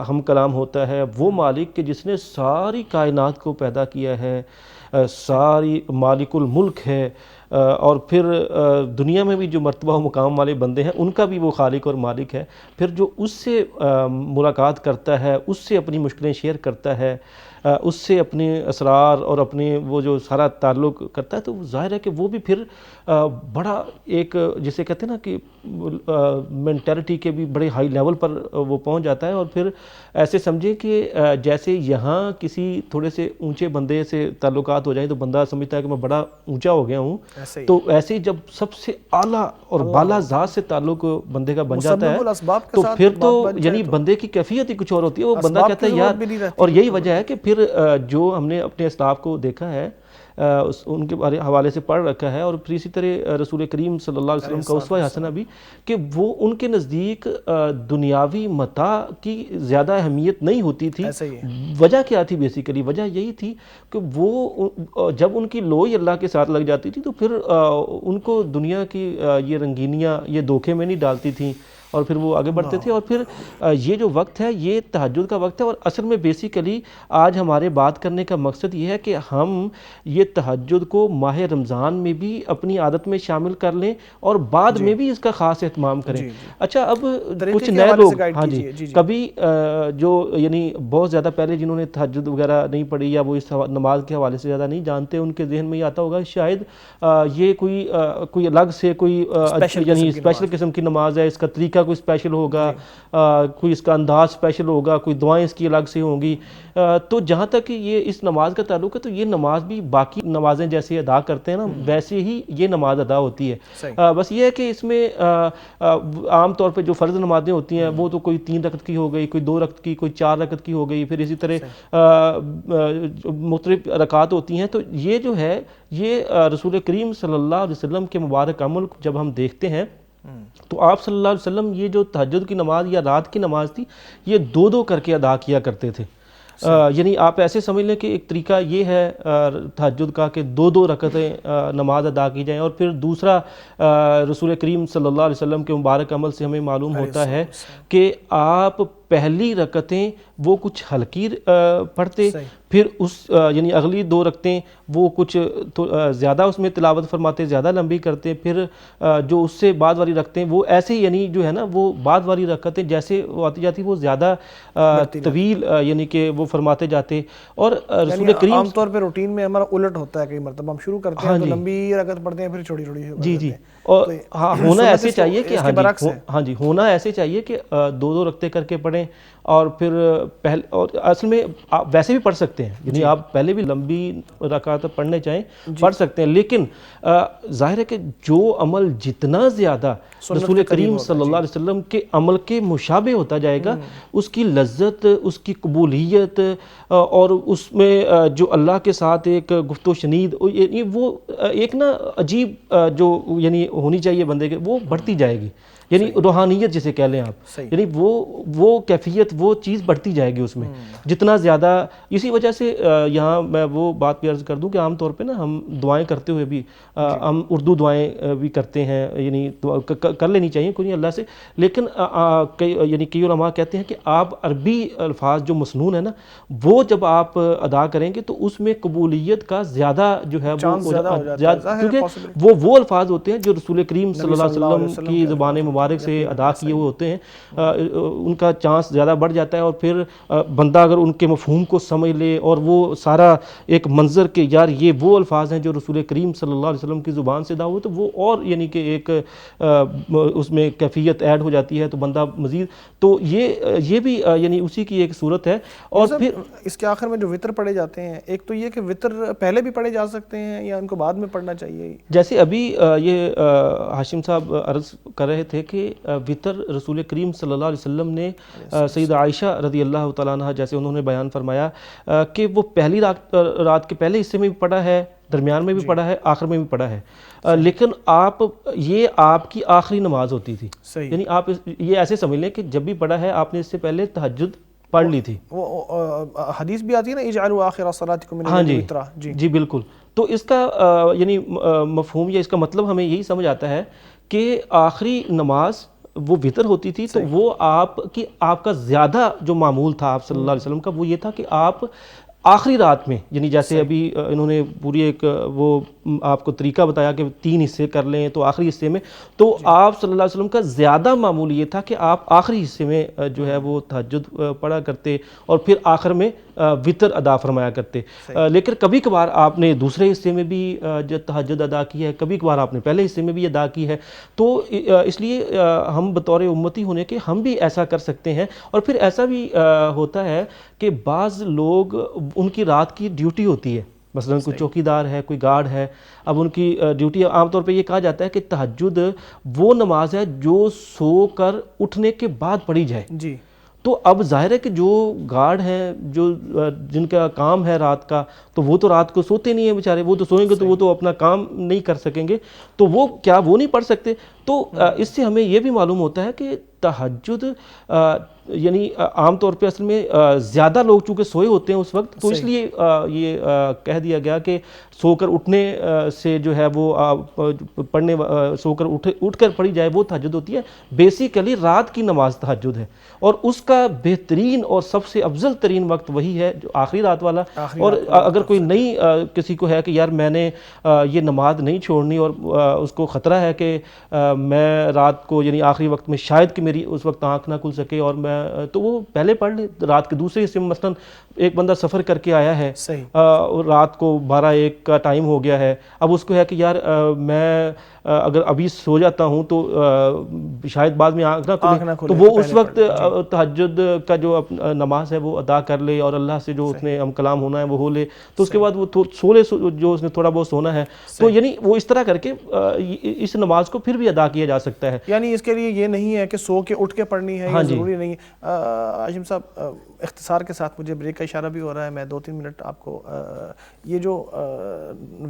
ہم کلام ہوتا ہے، وہ مالک کہ جس نے ساری کائنات کو پیدا کیا ہے، ساری مالک الملک ہے، اور پھر دنیا میں بھی جو مرتبہ و مقام والے بندے ہیں ان کا بھی وہ خالق اور مالک ہے، پھر جو اس سے ملاقات کرتا ہے، اس سے اپنی مشکلیں شیئر کرتا ہے، اس سے اپنے اسرار اور اپنے وہ جو سارا تعلق کرتا ہے، تو ظاہر ہے کہ وہ بھی پھر بڑا ایک جسے کہتے ہیں نا کہ مینٹلٹی کے بھی بڑے ہائی لیول پر وہ پہنچ جاتا ہے، اور پھر ایسے سمجھیں کہ جیسے یہاں کسی تھوڑے سے اونچے بندے سے تعلقات ہو جائیں تو بندہ سمجھتا ہے کہ میں بڑا اونچا ہو گیا ہوں، تو ایسے ہی جب سب سے اعلیٰ اور بالا ذات سے تعلق بندے کا بن جاتا ہے تو پھر تو یعنی بندے کی کیفیت ہی کچھ اور ہوتی ہے، وہ بندہ کہتا ہے یار، اور یہی وجہ ہے کہ پھر جو ہم نے اپنے اسلاف کو دیکھا ہے، ان کے حوالے سے پڑھ رکھا ہے، اور پھر اسی طرح رسول کریم صلی اللہ علیہ وسلم کا اسوہ حسنہ بھی، کہ وہ ان کے نزدیک دنیاوی متاع کی زیادہ اہمیت نہیں ہوتی تھی۔ وجہ کیا تھی؟ بیسیکلی وجہ یہی تھی کہ وہ جب ان کی لوئی اللہ کے ساتھ لگ جاتی تھی تو پھر ان کو دنیا کی یہ رنگینیاں یہ دھوکے میں نہیں ڈالتی تھیں، اور پھر وہ آگے بڑھتے تھے. اور پھر یہ جو وقت ہے یہ تہجد کا وقت ہے. اور اصل میں بیسیکلی آج ہمارے بات کرنے کا مقصد یہ ہے کہ ہم یہ تہجد کو ماہ رمضان میں بھی اپنی عادت میں شامل کر لیں اور بعد میں بھی اس کا خاص اہتمام کریں. اچھا اب کچھ نئے لوگ ہاں جی کبھی جو یعنی بہت زیادہ پہلے جنہوں نے تہجد وغیرہ نہیں پڑھی یا وہ اس نماز کے حوالے سے زیادہ نہیں جانتے, ان کے ذہن میں یہ آتا ہوگا شاید یہ کوئی الگ سے کوئی یعنی اسپیشل قسم کی نماز ہے, اس کا طریقہ کوئی اسپیشل ہوگا, کوئی اس کا انداز اسپیشل ہوگا, کوئی دعائیں اس کی الگ سے ہوں گی. تو جہاں تک یہ اس نماز کا تعلق ہے تو یہ نماز بھی باقی نمازیں جیسے ادا کرتے ہیں نا ویسے ہی یہ نماز ادا ہوتی ہے. بس یہ ہے کہ اس میں عام طور پہ جو فرض نمازیں ہوتی ہیں وہ تو کوئی 3 رکعت کی ہو گئی, کوئی 2 رکعت کی, کوئی 4 رکعت کی ہو گئی, پھر اسی طرح مختلف رکعات ہوتی ہیں. تو یہ جو ہے یہ رسول کریم صلی اللہ علیہ وسلم کے مبارک عمل جب ہم دیکھتے ہیں تو آپ صلی اللہ علیہ وسلم یہ جو تہجد کی نماز یا رات کی نماز تھی یہ 2 کر کے ادا کیا کرتے تھے. یعنی آپ ایسے سمجھ لیں کہ ایک طریقہ یہ ہے تہجد کا کہ 2 رکعتیں نماز ادا کی جائیں. اور پھر دوسرا رسول کریم صلی اللہ علیہ وسلم کے مبارک عمل سے ہمیں معلوم ہوتا ہے کہ آپ پہلی رکعتیں وہ کچھ ہلکی پڑھتے, پھر اس یعنی اگلی 2 رکعتیں وہ کچھ زیادہ اس میں تلاوت فرماتے, زیادہ لمبی کرتے, پھر جو اس سے بعد والی رکعتیں وہ ایسے یعنی جو ہے نا وہ بعد والی رکعتیں جیسے وہ آتی جاتی وہ زیادہ طویل یعنی کہ وہ فرماتے جاتے. اور رسول کریم عام طور پہ روٹین میں ہمارا الٹ ہوتا ہے, کئی مرتبہ ہم شروع کرتے ہیں تو لمبی رکعت پڑھتے ہیں پھر چھوٹی چھوٹی. جی اور ہاں ہونا ایسے چاہیے کہ ہاں جی ہونا ایسے چاہیے کہ 2 رکعتیں کر کے پڑھیں. اور پھر اور اصل میں آپ ویسے بھی پڑھ سکتے ہیں, یعنی آپ پہلے بھی لمبی رکعت پڑھنے چاہیں پڑھ سکتے ہیں, لیکن ظاہر ہے کہ جو عمل جتنا زیادہ رسول کریم صلی اللہ علیہ وسلم کے عمل کے مشابہ ہوتا جائے گا اس کی لذت, اس کی قبولیت اور اس میں جو اللہ کے ساتھ ایک گفت و شنید یعنی وہ ایک نا عجیب جو یعنی ہونی چاہیے بندے کے وہ بڑھتی جائے گی. یعنی روحانیت جسے کہہ لیں آپ, یعنی وہ کیفیت وہ چیز بڑھتی جائے گی اس میں جتنا زیادہ. اسی وجہ سے یہاں میں وہ بات بھی عرض کر دوں کہ عام طور پہ نا ہم دعائیں کرتے ہوئے بھی ہم اردو دعائیں بھی کرتے ہیں, یعنی کر لینی چاہیے کوئی نہیں اللہ سے, لیکن یعنی کئی علماء کہتے ہیں کہ آپ عربی الفاظ جو مسنون ہیں نا وہ جب آپ ادا کریں گے تو اس میں قبولیت کا زیادہ جو ہے وہ کیونکہ وہ الفاظ ہوتے ہیں جو رسول کریم صلی اللہ علیہ وسلم کی زبان مبارک سے ادا کیے ہوئے ہوتے ہیں, ان کا چانس زیادہ بڑھ جاتا ہے. اور پھر بندہ اگر ان کے مفہوم کو سمجھ لے اور وہ سارا ایک منظر کے یار یہ وہ الفاظ ہیں جو رسول کریم صلی اللہ علیہ وسلم کی زبان سے ادا ہوئے تو وہ اور یعنی کہ ایک اس میں کیفیت ایڈ ہو جاتی ہے تو بندہ مزید تو یہ بھی یعنی اسی کی ایک صورت ہے. اور پھر اس کے آخر میں جو وطر پڑھے جاتے ہیں, ایک تو یہ کہ وطر پہلے بھی پڑھے جا سکتے ہیں یا ان کو بعد میں پڑھنا چاہیے, جیسے ابھی یہ ہاشم صاحب عرض کر رہے تھے کہ وطر رسول کریم صلی اللہ علیہ وسلم نے سیدہ عائشہ رضی اللہ تعالیٰ عنہ جیسے انہوں نے بیان فرمایا کہ وہ پہلی رات کے پہلے حصے میں بھی پڑھا ہے, درمیان میں بھی پڑھا ہے, آخر میں بھی پڑھا ہے, لیکن یہ آپ کی آخری نماز ہوتی تھی. یعنی آپ یہ ایسے سمجھ لیں کہ جب بھی پڑھا ہے آپ نے اس سے پہلے تہجد پڑھ لی تھی. وہ حدیث بھی آتی ہے نا اجعلوا آخر صلاتکم من الليل وطرا. جی بالکل. تو اس کا یعنی مفہوم یا اس کا مطلب ہمیں یہی سمجھ آتا ہے کہ آخری نماز وہ وطر ہوتی تھی تو وہ آپ کا زیادہ جو معمول تھا آپ صلی اللہ علیہ وسلم کا وہ یہ تھا کہ آپ آخری رات میں یعنی جیسے ابھی انہوں نے پوری ایک وہ آپ کو طریقہ بتایا کہ 3 حصے کر لیں تو آخری حصے میں تو آپ صلی اللہ علیہ وسلم کا زیادہ معمول یہ تھا کہ آپ آخری حصے میں جو ہے وہ تہجد پڑھا کرتے اور پھر آخر میں وطر ادا فرمایا کرتے. لیکن کبھی کبھار آپ نے دوسرے حصے میں بھی جو تہجد ادا کی ہے, کبھی کبھار آپ نے پہلے حصے میں بھی ادا کی ہے. تو اس لیے ہم بطور امتی ہونے کے ہم بھی ایسا کر سکتے ہیں. اور پھر ایسا بھی ہوتا ہے کہ بعض لوگ ان کی رات کی ڈیوٹی ہوتی ہے, مثلا کوئی چوکیدار ہے, کوئی گارڈ ہے, اب ان کی ڈیوٹی عام طور پہ یہ کہا جاتا ہے کہ تہجد وہ نماز ہے جو سو کر اٹھنے کے بعد پڑھی جائے. جی تو اب ظاہر ہے کہ جو گارڈ ہیں جو جن کا کام ہے رات کا تو وہ تو رات کو سوتے نہیں ہیں بیچارے, وہ تو سوئیں گے تو وہ تو اپنا کام نہیں کر سکیں گے, تو وہ کیا وہ نہیں پڑھ سکتے؟ تو اس سے ہمیں یہ بھی معلوم ہوتا ہے کہ تہجد یعنی عام طور پہ اصل میں زیادہ لوگ چونکہ سوئے ہوتے ہیں اس وقت، تو اس لیے یہ کہہ دیا گیا کہ سو کر اٹھنے سے جو ہے وہ پڑھنے سو کر اٹھ کر پڑھی جائے وہ تہجد ہوتی ہے۔ بیسیکلی رات کی نماز تہجد ہے، اور اس کا بہترین اور سب سے افضل ترین وقت وہی ہے جو آخری رات والا۔ اور اگر کوئی نئی کسی کو ہے کہ یار میں نے یہ نماز نہیں چھوڑنی اور اس کو خطرہ ہے کہ میں رات کو یعنی آخری وقت میں شاید کہ میری اس وقت آنکھ نہ کھل سکے، اور میں تو وہ پہلے پڑھ لے رات کے دوسرے حصے میں۔ مثلاً ایک بندہ سفر کر کے آیا ہے، رات کو 12-1 کا ٹائم ہو گیا ہے، اب اس کو ہے کہ یار میں اگر ابھی سو جاتا ہوں تو شاید بعد میں آنکھ نہ کھلے، تو وہ اس وقت تہجد کا جو نماز ہے وہ ادا کر لے اور اللہ سے جو اس نے ہم کلام ہونا ہے وہ ہو لے، تو اس کے بعد وہ سو لے جو اس نے تھوڑا بہت سونا ہے۔ تو یعنی وہ اس طرح کر کے اس نماز کو پھر بھی ادا کیا جا سکتا ہے۔ یعنی اس کے لیے یہ نہیں ہے کہ سو کے اٹھ کے پڑھنی ہے، یہ ضروری نہیں ہے۔ ہاشم صاحب اختصار کے ساتھ، مجھے بریک کا اشارہ بھی ہو رہا ہے، میں 2-3 منٹ آپ کو یہ جو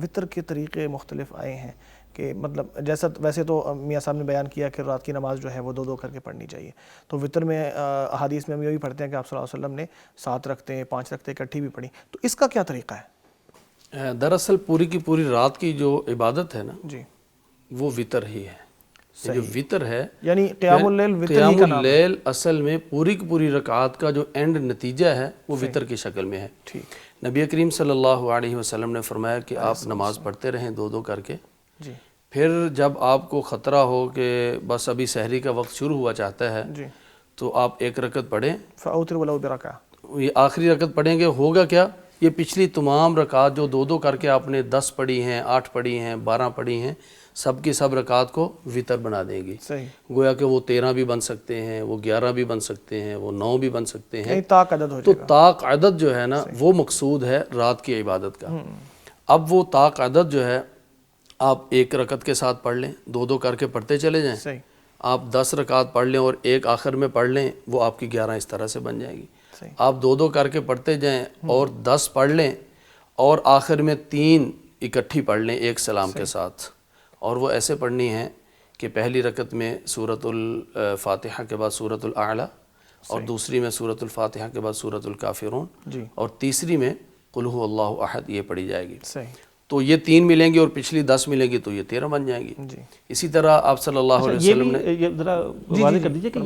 وطر کے طریقے مختلف آئے ہیں کہ مطلب جیسا ویسے تو میاں صاحب نے بیان کیا کہ رات کی نماز جو ہے وہ 2-2 کر کے پڑھنی چاہیے، تو وطر میں احادیث میں ہم یہ بھی پڑھتے ہیں کہ آپ صلی اللہ علیہ وسلم نے 7 رکعتیں 5 رکعتیں اکٹھی بھی پڑھی، تو اس کا کیا طریقہ ہے؟ دراصل پوری کی پوری رات کی جو عبادت ہے نا جی وہ وطر ہی ہے۔ جو وطر ہے یعنی قیام اللیل وطر ہی قیام کا نام ہے۔ اللیل اصل میں پوری کی پوری رکعات کا جو اینڈ نتیجہ ہے وہ وطر کی شکل میں ہے۔ ٹھیک، نبی کریم صلی اللہ علیہ وسلم نے فرمایا کہ آپ نماز پڑھتے رہیں 2-2 کر کے، جی پھر جب آپ کو خطرہ ہو کہ بس ابھی سحری کا وقت شروع ہوا چاہتا ہے جی، تو آپ 1 رکعت پڑھیں، فَأَوْتِرْ وَلَوْ بِرَكَعَةٍ، یہ آخری رکعت پڑھیں گے، ہوگا کیا؟ یہ پچھلی تمام رکعات جو 2-2 کر کے آپ نے 10 پڑھی ہیں، 8 پڑھی ہیں، 12 پڑھی ہیں، سب کی سب رکعات کو وطر بنا دیں گی۔ صحیح، گویا کہ وہ 13 بھی بن سکتے ہیں، وہ 11 بھی بن سکتے ہیں، وہ 9 بھی بن سکتے ہیں۔ یعنی طاق عدد ہو تو جائے گا۔ طاق عدد جو ہے نا وہ مقصود ہے رات کی عبادت کا۔ اب وہ طاق عدد جو ہے آپ 1 رکعت کے ساتھ پڑھ لیں، 2-2 کر کے پڑھتے چلے جائیں، صحیح، آپ 10 رکعات پڑھ لیں اور 1 آخر میں پڑھ لیں، وہ آپ کی 11 اس طرح سے بن جائے گی۔ صحیح، آپ 2-2 کر کے پڑھتے جائیں اور 10 پڑھ لیں اور آخر میں 3 اکٹھی پڑھ لیں ایک سلام کے ساتھ، اور وہ ایسے پڑھنی ہے کہ پہلی رکعت میں سورۃ الفاتحہ کے بعد سورۃ الاعلیٰ، اور دوسری میں سورۃ الفاتحہ کے بعد سورۃ الکافرون، جی، اور تیسری میں قل هو اللہ احد، یہ پڑھی جائے گی۔ صحیح، تو یہ 3 ملیں گی اور پچھلی 10 ملیں گی تو یہ 13 بن جائیں گی۔ جی، اسی طرح آپ صلی اللہ علیہ یہ وسلم نے بھی ذرا واضح کر دیجئے کہ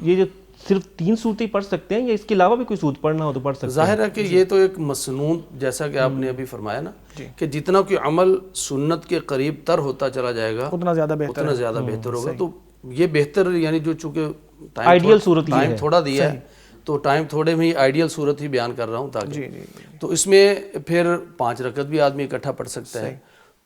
یہ جو صرف 3 صورتیں پڑھ سکتے ہیں یا اس کے علاوہ بھی کوئی صورت پڑھنا ہو تو پڑھ سکتے ہیں؟ ظاہر ہے کہ یہ تو ایک مسنون، جیسا کہ آپ نے ابھی فرمایا نا کہ جتنا کوئی عمل سنت کے قریب تر ہوتا چلا جائے گا اتنا زیادہ بہتر اتنا زیادہ بہتر ہوگا۔ تو یہ بہتر یعنی جو چونکہ آئیڈیل صورت ٹائم تھوڑا دیا ہے تو ٹائم تھوڑے میں ہی آئیڈیل صورت ہی بیان کر رہا ہوں تاکہ جی جی، تو اس میں پھر 5 رکعت بھی آدمی اکٹھا پڑھ سکتا ہے۔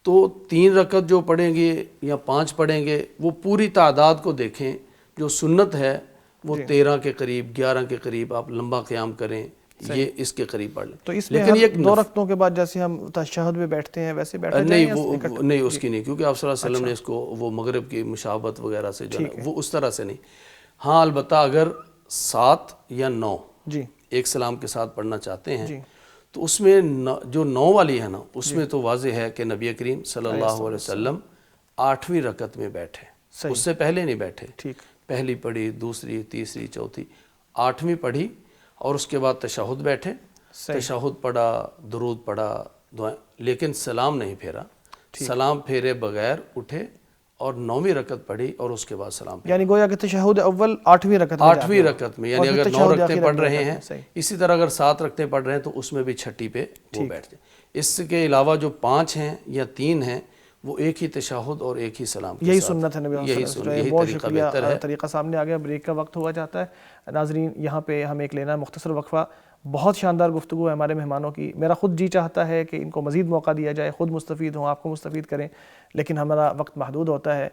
تو 3 رکعت جو پڑھیں گے یا 5 پڑھیں گے وہ پوری تعداد کو دیکھیں، جو سنت ہے وہ 13 کے قریب 11 کے قریب آپ لمبا قیام کریں، یہ اس کے قریب پڑھ لیں۔ تو اس میں لیکن یہ 2 رکعتوں کے بعد جیسے ہم تشہد میں بیٹھتے ہیں ویسے بیٹھا جائیں نہیں، وہ نہیں اس کی نہیں، کیونکہ آپ صلی اللہ علیہ وسلم نے اس کو وہ مغرب کی مشابہت وغیرہ سے جو ہے وہ اس طرح سے نہیں۔ ہاں البتہ اگر 7 یا 9 جی ایک سلام کے ساتھ پڑھنا چاہتے ہیں تو اس میں جو 9 والی ہے نا اس میں تو واضح ہے کہ نبی کریم صلی اللہ علیہ وسلم 8ویں رکعت میں بیٹھے، اس سے پہلے نہیں بیٹھے۔ ٹھیک، پہلی پڑھی، دوسری، تیسری، چوتھی، 8ویں پڑھی اور اس کے بعد تشہد بیٹھے، تشہد پڑھا، درود پڑھا، دعائیں، لیکن سلام نہیں پھیرا، سلام پھیرے بغیر اٹھے اور 9ویں رکعت پڑھی اور اس کے بعد سلام پھیرا۔ یعنی گویا کہ تشہد اول 8ویں رکعت میں 8ویں رکعت میں، یعنی اگر 9 رکعتیں پڑھ رہے ہیں، اسی طرح اگر 7 رکعتیں پڑھ رہے ہیں تو اس میں بھی 6ٹی پہ وہ بیٹھ جائیں۔ اس کے علاوہ جو 5 ہیں یا 3 ہیں وہ ایک ہی تشہد اور ایک ہی سلام کے ساتھ، یہی سنت ہے نبی صلی اللہ علیہ وسلم۔ یہی بہت طریقہ شکریہ، بہتر ہے۔ طریقہ سامنے آ گیا، بریک کا وقت ہوا جاتا ہے۔ ناظرین یہاں پہ ہم ایک لینا مختصر وقفہ، بہت شاندار گفتگو ہے ہمارے مہمانوں کی، میرا خود جی چاہتا ہے کہ ان کو مزید موقع دیا جائے، خود مستفید ہوں، آپ کو مستفید کریں، لیکن ہمارا وقت محدود ہوتا ہے،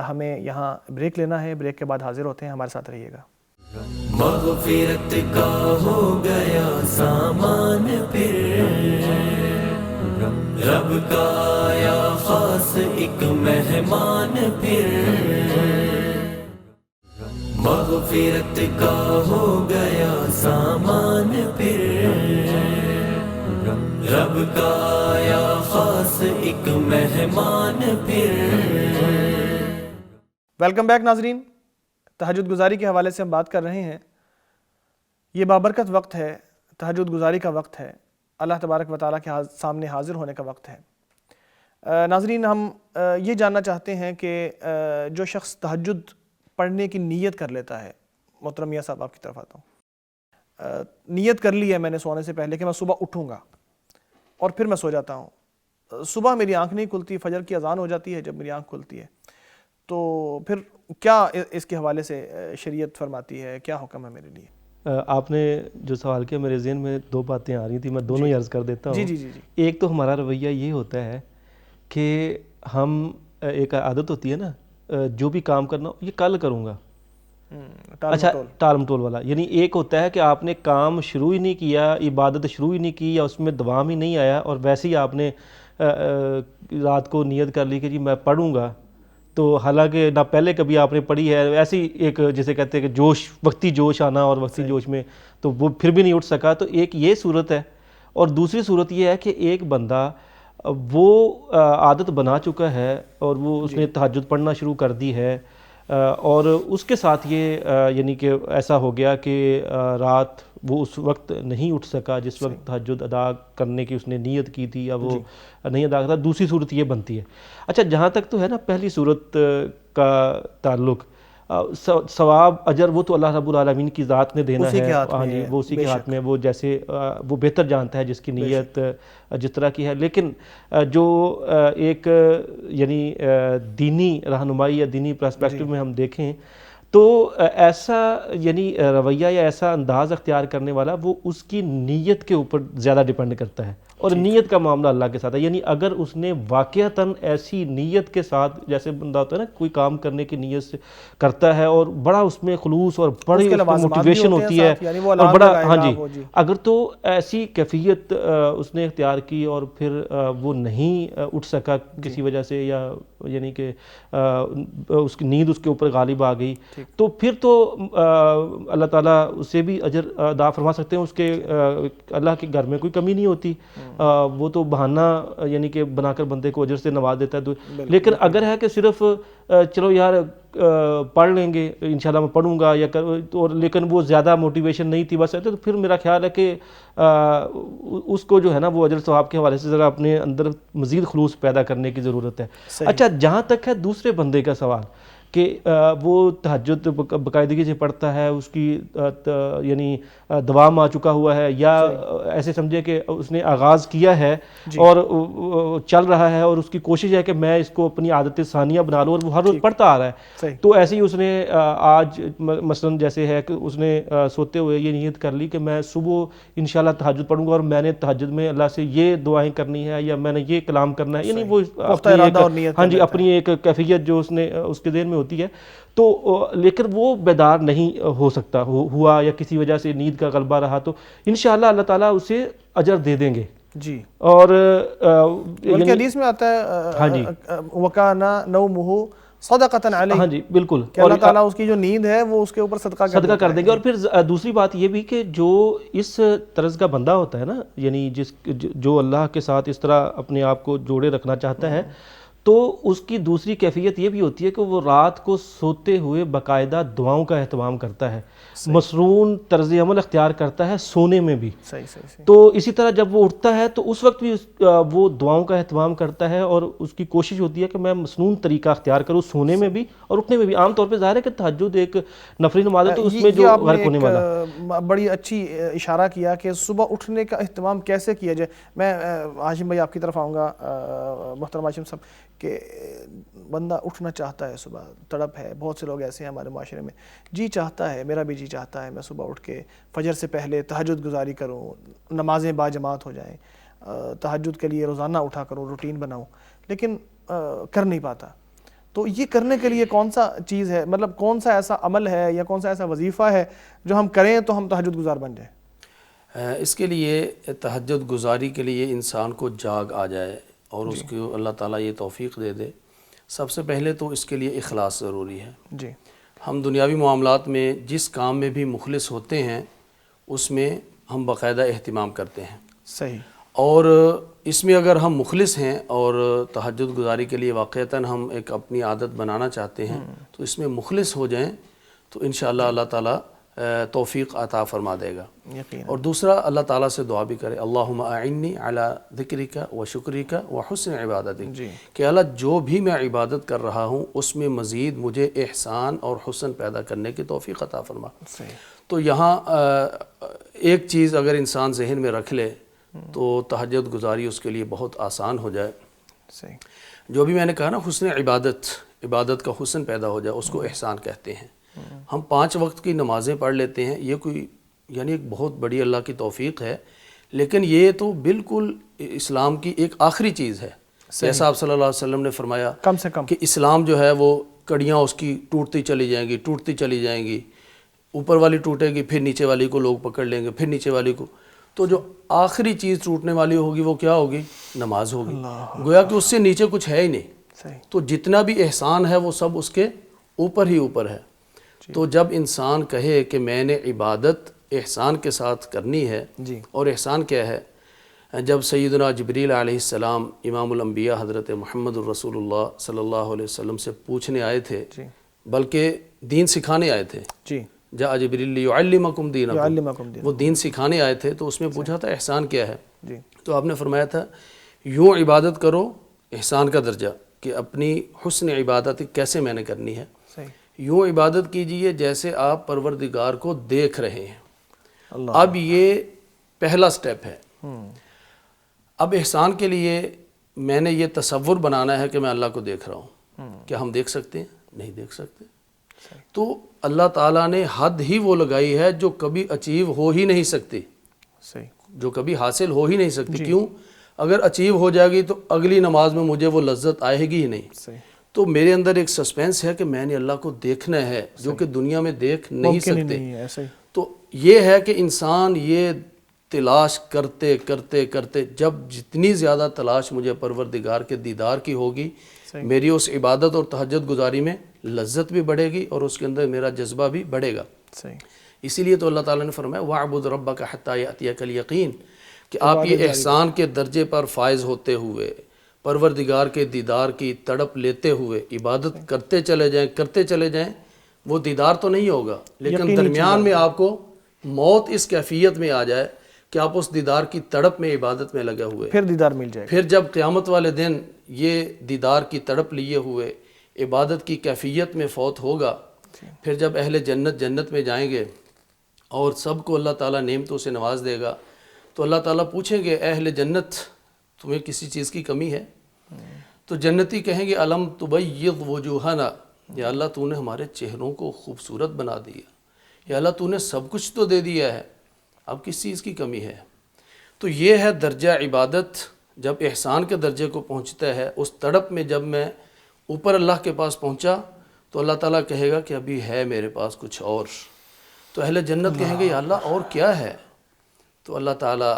ہمیں یہاں بریک لینا ہے، بریک کے بعد حاضر ہوتے ہیں، ہمارے ساتھ رہیے گا۔ مغفرت کا ہو گیا سامان پھر، رب کا آیا خاص ایک مہمان پھر، مغفرت کا ہو گیا سامان پھر، رب کا آیا خاص ایک مہمان پھر، ویلکم بیک ناظرین، تہجد گزاری کے حوالے سے ہم بات کر رہے ہیں۔ یہ بابرکت وقت ہے، تہجد گزاری کا وقت ہے، اللہ تبارک و تعالیٰ کے سامنے حاضر ہونے کا وقت ہے۔ ناظرین، ہم یہ جاننا چاہتے ہیں کہ جو شخص تہجد پڑھنے کی نیت کر لیتا ہے، محترم میاں صاحب آپ کی طرف آتا ہوں، نیت کر لی ہے میں نے سونے سے پہلے کہ میں صبح اٹھوں گا اور پھر میں سو جاتا ہوں، صبح میری آنکھ نہیں کھلتی، فجر کی اذان ہو جاتی ہے جب میری آنکھ کھلتی ہے، تو پھر کیا اس کے حوالے سے شریعت فرماتی ہے، کیا حکم ہے میرے لیے؟ آپ نے جو سوال کیا میرے ذہن میں دو باتیں آ رہی تھیں، میں دونوں ہی عرض کر دیتا ہوں۔ جی۔ ایک تو ہمارا رویہ یہ ہوتا ہے کہ ہم ایک عادت ہوتی ہے نا، جو بھی کام کرنا ہو یہ کل کروں گا، اچھا ٹال مٹول والا، یعنی ایک ہوتا ہے کہ آپ نے کام شروع ہی نہیں کیا، عبادت شروع ہی نہیں کی، یا اس میں دوام ہی نہیں آیا، اور ویسے ہی آپ نے رات کو نیت کر لی کہ جی میں پڑھوں گا، تو حالانکہ نہ پہلے کبھی آپ نے پڑھی ہے، ایسی ایک جسے کہتے ہیں کہ جوش، وقتی جوش آنا، اور وقتی جوش میں تو وہ پھر بھی نہیں اٹھ سکا۔ تو ایک یہ صورت ہے، اور دوسری صورت یہ ہے کہ ایک بندہ وہ عادت بنا چکا ہے اور وہ اس نے تہجد پڑھنا شروع کر دی ہے، اور اس کے ساتھ یہ یعنی کہ ایسا ہو گیا کہ رات وہ اس وقت نہیں اٹھ سکا جس وقت تہجد ادا کرنے کی اس نے نیت کی تھی، یا وہ نہیں ادا کرتا۔ دوسری صورت یہ بنتی ہے۔ اچھا، جہاں تک تو ہے نا پہلی صورت کا تعلق، ثواب اجر وہ تو اللہ رب العالمین کی ذات نے دینا ہے، ہاں جی، وہ اسی کے ہاتھ میں، وہ جیسے وہ بہتر جانتا ہے جس کی نیت جس طرح کی ہے۔ لیکن جو ایک یعنی دینی رہنمائی یا دینی پرسپیکٹو میں ہم دیکھیں تو ایسا یعنی رویہ یا ایسا انداز اختیار کرنے والا وہ اس کی نیت کے اوپر زیادہ ڈیپینڈ کرتا ہے، اور نیت کا معاملہ اللہ کے ساتھ ہے۔ یعنی اگر اس نے واقعتاً ایسی نیت کے ساتھ، جیسے بندہ ہوتا ہے نا کوئی کام کرنے کی نیت سے کرتا ہے اور بڑا اس میں خلوص اور بڑی موٹیویشن ہوتی ہے اور بڑا، ہاں جی، اگر تو ایسی کیفیت اس نے اختیار کی اور پھر وہ نہیں اٹھ سکا کسی وجہ سے، یا یعنی کہ اس کی نیند اس کے اوپر غالب آ گئی، تو پھر تو اللہ تعالیٰ اسے بھی اجر ادا فرما سکتے ہیں، اس کے اللہ کے گھر میں کوئی کمی نہیں ہوتی، وہ تو بہانہ یعنی کہ بنا کر بندے کو اجر سے نواز دیتا ہے۔ لیکن اگر ہے کہ صرف چلو یار پڑھ لیں گے انشاءاللہ میں پڑھوں گا، یا اور لیکن وہ زیادہ موٹیویشن نہیں تھی بس، تو پھر میرا خیال ہے کہ اس کو جو ہے نا وہ اجر ثواب کے حوالے سے ذرا اپنے اندر مزید خلوص پیدا کرنے کی ضرورت ہے۔ اچھا، جہاں تک ہے دوسرے بندے کا سوال کہ وہ تہجد باقاعدگی سے پڑھتا ہے، اس کی یعنی دوام آ چکا ہوا ہے، یا ایسے سمجھے کہ اس نے آغاز کیا ہے اور چل رہا ہے، اور اس کی کوشش ہے کہ میں اس کو اپنی عادت ثانیہ بنا لوں، اور وہ ہر روز پڑھتا آ رہا ہے، تو ایسے ہی اس نے آج مثلاً جیسے ہے کہ اس نے سوتے ہوئے یہ نیت کر لی کہ میں صبح انشاءاللہ تہجد پڑھوں گا، اور میں نے تہجد میں اللہ سے یہ دعائیں کرنی ہے، یا میں نے یہ کلام کرنا ہے، یعنی وہ ہاں جی اپنی ایک کیفیت جو اس نے اس کے ذہن میں ہوتی ہے، تو لیکن وہ بیدار نہیں ہو سکتا ہوا، یا کسی وجہ سے نیند کا غلبہ رہا، تو انشاءاللہ اللہ تعالیٰ اسے اجر دے دیں گے۔ جی، اور بلکہ حدیث میں آتا ہے ہاں جی وَكَانَ نَوْمُهُ صَدَقَةً عَلَيْهِ، ہاں جی بالکل، کہ اللہ تعالیٰ اس کی جو نیند ہے وہ اس کے اوپر صدقہ کر دیں گے۔ اور پھر دوسری بات یہ بھی کہ جو اس طرز کا بندہ ہوتا ہے نا، یعنی جو اللہ کے ساتھ اس طرح اپنے آپ کو جوڑے رکھنا چاہتا ہے، تو اس کی دوسری کیفیت یہ بھی ہوتی ہے کہ وہ رات کو سوتے ہوئے باقاعدہ دعاؤں کا اہتمام کرتا ہے، مسنون طرز عمل اختیار کرتا ہے سونے میں بھی۔ تو اسی طرح جب وہ اٹھتا ہے تو اس وقت بھی وہ دعاؤں کا اہتمام کرتا ہے، اور اس کی کوشش ہوتی ہے کہ میں مسنون طریقہ اختیار کروں سونے میں بھی اور اٹھنے میں بھی۔ عام طور پہ ظاہر ہے کہ تہجد ایک نفلی نماز ہے، تو اس میں جو غرق ہونے والا، بڑی اچھی اشارہ کیا کہ صبح اٹھنے کا اہتمام کیسے کیا جائے۔ میں ہاشم بھائی آپ کی طرف آؤں گا، محترم ہاشم صاحب، کہ بندہ اٹھنا چاہتا ہے، صبح تڑپ ہے، بہت سے لوگ ایسے ہیں ہمارے معاشرے میں، جی چاہتا ہے، میرا بھی جی چاہتا ہے میں صبح اٹھ کے فجر سے پہلے تہجد گزاری کروں، نمازیں با جماعت ہو جائیں، تہجد کے لیے روزانہ اٹھا کروں، روٹین بناؤں، لیکن کر نہیں پاتا۔ تو یہ کرنے کے لیے کون سا چیز ہے، مطلب کون سا ایسا عمل ہے یا کون سا ایسا وظیفہ ہے جو ہم کریں تو ہم تہجد گزار بن جائیں؟ اس کے لیے تہجد گزاری کے لیے انسان کو جاگ آ جائے اور اس کو اللہ تعالیٰ یہ توفیق دے دے۔ سب سے پہلے تو اس کے لیے اخلاص ضروری ہے۔ جی، ہم دنیاوی معاملات میں جس کام میں بھی مخلص ہوتے ہیں اس میں ہم باقاعدہ اہتمام کرتے ہیں۔ صحیح۔ اور اس میں اگر ہم مخلص ہیں اور تہجد گزاری کے لیے واقعتاً ہم ایک اپنی عادت بنانا چاہتے ہیں تو اس میں مخلص ہو جائیں تو انشاءاللہ اللہ تعالیٰ توفیق عطا فرما دے گا. یقینا. اور دوسرا اللہ تعالیٰ سے دعا بھی کرے اللہم اعنی علی ذکرک و شکرک و حسن عبادتک، جی. کہ اللہ جو بھی میں عبادت کر رہا ہوں اس میں مزید مجھے احسان اور حسن پیدا کرنے کی توفیق عطا فرما. صحیح. تو یہاں ایک چیز اگر انسان ذہن میں رکھ لے تو تہجد گزاری اس کے لیے بہت آسان ہو جائے. صحیح. جو بھی میں نے کہا نا حسن عبادت کا حسن پیدا ہو جائے اس کو احسان کہتے ہیں. ہم 5 وقت کی نمازیں پڑھ لیتے ہیں، یہ کوئی یعنی ایک بہت بڑی اللہ کی توفیق ہے، لیکن یہ تو بالکل اسلام کی ایک آخری چیز ہے. جیسا آپ صلی اللہ علیہ وسلم نے فرمایا کم سے کم کہ اسلام جو ہے وہ کڑیاں اس کی ٹوٹتی چلی جائیں گی، اوپر والی ٹوٹے گی پھر نیچے والی کو لوگ پکڑ لیں گے، پھر نیچے والی کو، تو جو آخری چیز ٹوٹنے والی ہوگی وہ کیا ہوگی؟ نماز ہوگی. گویا کہ اس سے نیچے کچھ ہے ہی نہیں. صحیح. تو جتنا بھی احسان ہے وہ سب اس کے اوپر ہی اوپر ہے. تو جب انسان کہے کہ میں نے عبادت احسان کے ساتھ کرنی ہے، جی. اور احسان کیا ہے؟ جب سیدنا جبریل علیہ السلام امام الانبیاء حضرت محمد الرسول اللہ صلی اللہ علیہ وسلم سے پوچھنے آئے تھے، جی. بلکہ دین سکھانے آئے تھے. جی. جاء جبریل لیعلمکم دینکم، یعلمکم دین. وہ دین سکھانے آئے تھے. تو اس میں پوچھا تھا احسان کیا ہے؟ جی. تو آپ نے فرمایا تھا یوں عبادت کرو، احسان کا درجہ کہ اپنی حسن عبادت کیسے میں نے کرنی ہے. صحیح. یوں عبادت کیجئے جیسے آپ پروردگار کو دیکھ رہے ہیں. اللہ. اب یہ پہلا سٹیپ ہے. اب احسان کے لیے میں نے یہ تصور بنانا ہے کہ میں اللہ کو دیکھ رہا ہوں. کیا ہم دیکھ سکتے ہیں؟ نہیں دیکھ سکتے. تو اللہ تعالیٰ نے حد ہی وہ لگائی ہے جو کبھی اچیو ہو ہی نہیں سکتی، صحیح. جو کبھی حاصل ہو ہی نہیں سکتی. کیوں؟ اگر اچیو ہو جائے گی تو اگلی نماز میں مجھے وہ لذت آئے گی ہی نہیں. صحیح. تو میرے اندر ایک سسپینس ہے کہ میں نے اللہ کو دیکھنا ہے جو کہ دنیا میں دیکھ نہیں ممکن ہی سکتے. نہیں ہے. ایسا ہی. تو یہ ہے کہ انسان یہ تلاش کرتے کرتے کرتے جب جتنی زیادہ تلاش مجھے پروردگار کے دیدار کی ہوگی، میری اس عبادت اور تہجد گزاری میں لذت بھی بڑھے گی اور اس کے اندر میرا جذبہ بھی بڑھے گا. صحیح. اسی لیے تو اللہ تعالیٰ نے فرمایا وَاعْبُدْ رَبَّكَ حَتَّى يَأْتِيَكَ الْيَقِينُ، کہ آپ یہ احسان کے درجے پر فائز ہوتے ہوئے پروردگار کے دیدار کی تڑپ لیتے ہوئے عبادت کرتے چلے جائیں. وہ دیدار تو نہیں ہوگا لیکن درمیان میں آپ کو موت اس کیفیت میں آ جائے کہ آپ اس دیدار کی تڑپ میں عبادت میں لگے ہوئے، پھر دیدار مل جائے گا. پھر جب قیامت والے دن یہ دیدار کی تڑپ لیے ہوئے عبادت کی کیفیت میں فوت ہوگا، پھر جب اہل جنت میں جائیں گے اور سب کو اللہ تعالیٰ نعمتوں سے نواز دے گا تو اللہ تعالیٰ پوچھیں گے اہل جنت تمہیں کسی چیز کی کمی ہے؟ تو جنتی کہیں گے الم تبیض وجوہنا، یا اللہ تو نے ہمارے چہروں کو خوبصورت بنا دیا، یا اللہ تو نے سب کچھ تو دے دیا ہے، اب کس چیز کی کمی ہے؟ تو یہ ہے درجہ عبادت. جب احسان کے درجے کو پہنچتا ہے اس تڑپ میں، جب میں اوپر اللہ کے پاس پہنچا تو اللہ تعالیٰ کہے گا کہ ابھی ہے میرے پاس کچھ اور. تو اہل جنت کہیں گے یا اللہ اور کیا ہے؟ تو اللہ تعالیٰ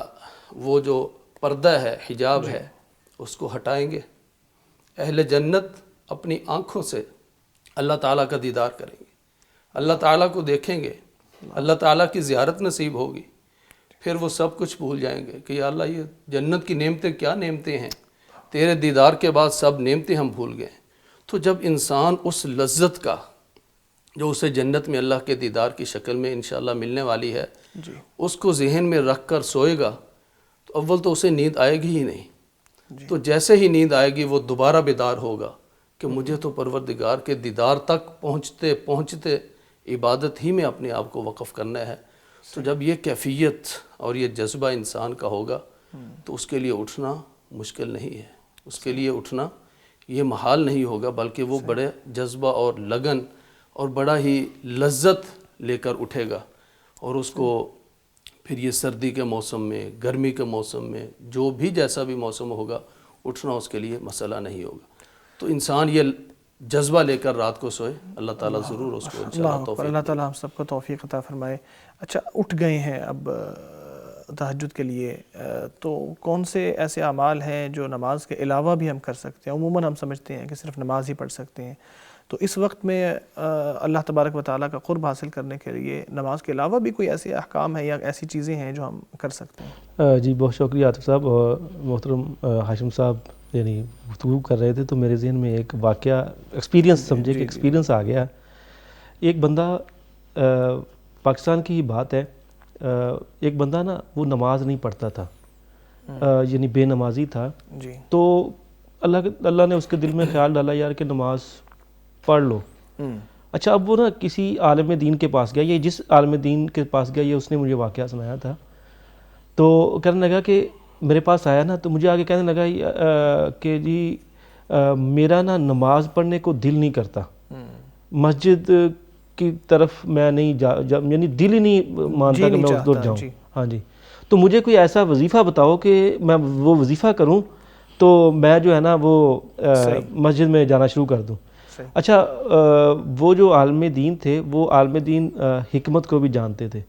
وہ جو پردہ ہے، حجاب ہے، اس کو ہٹائیں گے. اہل جنت اپنی آنکھوں سے اللہ تعالیٰ کا دیدار کریں گے، اللہ تعالیٰ کو دیکھیں گے، اللہ تعالیٰ کی زیارت نصیب ہوگی. پھر وہ سب کچھ بھول جائیں گے کہ یا اللہ یہ جنت کی نعمتیں کیا نعمتیں ہیں، تیرے دیدار کے بعد سب نعمتیں ہم بھول گئے. تو جب انسان اس لذت کا جو اسے جنت میں اللہ کے دیدار کی شکل میں انشاءاللہ ملنے والی ہے، اس کو ذہن میں رکھ کر سوئے گا تو اول تو اسے نیند آئے گی ہی نہیں. تو جیسے ہی نیند آئے گی وہ دوبارہ بیدار ہوگا کہ مجھے تو پروردگار کے دیدار تک پہنچتے عبادت ہی میں اپنے آپ کو وقف کرنا ہے. تو جب یہ کیفیت اور یہ جذبہ انسان کا ہوگا تو اس کے لیے اٹھنا مشکل نہیں ہے، اس کے لیے اٹھنا یہ محال نہیں ہوگا، بلکہ وہ بڑے جذبہ اور لگن اور بڑا ہی لذت لے کر اٹھے گا. اور اس کو پھر یہ سردی کے موسم میں، گرمی کے موسم میں، جو بھی جیسا بھی موسم ہوگا، اٹھنا اس کے لیے مسئلہ نہیں ہوگا. تو انسان یہ جذبہ لے کر رات کو سوئے، اللہ تعالیٰ ضرور اس کو انشاءاللہ توفیق. اللہ تعالیٰ ہم سب کو توفیق عطا فرمائے. اچھا اٹھ گئے ہیں، اب تہجد کے لیے تو کون سے ایسے اعمال ہیں جو نماز کے علاوہ بھی ہم کر سکتے ہیں؟ عموماً ہم سمجھتے ہیں کہ صرف نماز ہی پڑھ سکتے ہیں، تو اس وقت میں اللہ تبارک و تعالیٰ کا قرب حاصل کرنے کے لیے نماز کے علاوہ بھی کوئی ایسے احکام ہیں یا ایسی چیزیں ہیں جو ہم کر سکتے ہیں؟ جی بہت شکریہ عاطف صاحب. اور محترم ہاشم صاحب یعنی گفتگو کر رہے تھے تو میرے ذہن میں ایک واقعہ ایکسپیرینس سمجھے کہ ایکسپیرینس آ گیا. ایک بندہ پاکستان کی ہی بات ہے، ایک بندہ نا وہ نماز نہیں پڑھتا تھا، یعنی بے نمازی تھا. جی. تو اللہ نے اس کے دل میں خیال ڈالا یار کہ نماز پڑھ لو. اچھا اب وہ نا کسی عالم دین کے پاس گیا، یہ جس عالم دین کے پاس گیا یہ اس نے مجھے واقعہ سنایا تھا. تو کہنے لگا کہ میرے پاس آیا نا تو مجھے آگے کہنے لگا کہ جی میرا نا نماز پڑھنے کو دل نہیں کرتا، مسجد کی طرف میں نہیں یعنی دل ہی نہیں مانتا کہ میں ادھر جاؤں. ہاں جی. تو مجھے کوئی ایسا وظیفہ بتاؤ کہ میں وہ وظیفہ کروں تو میں جو ہے نا وہ مسجد میں جانا شروع کر دوں. اچھا وہ جو عالم دین تھے وہ عالم دین حکمت کو بھی جانتے تھے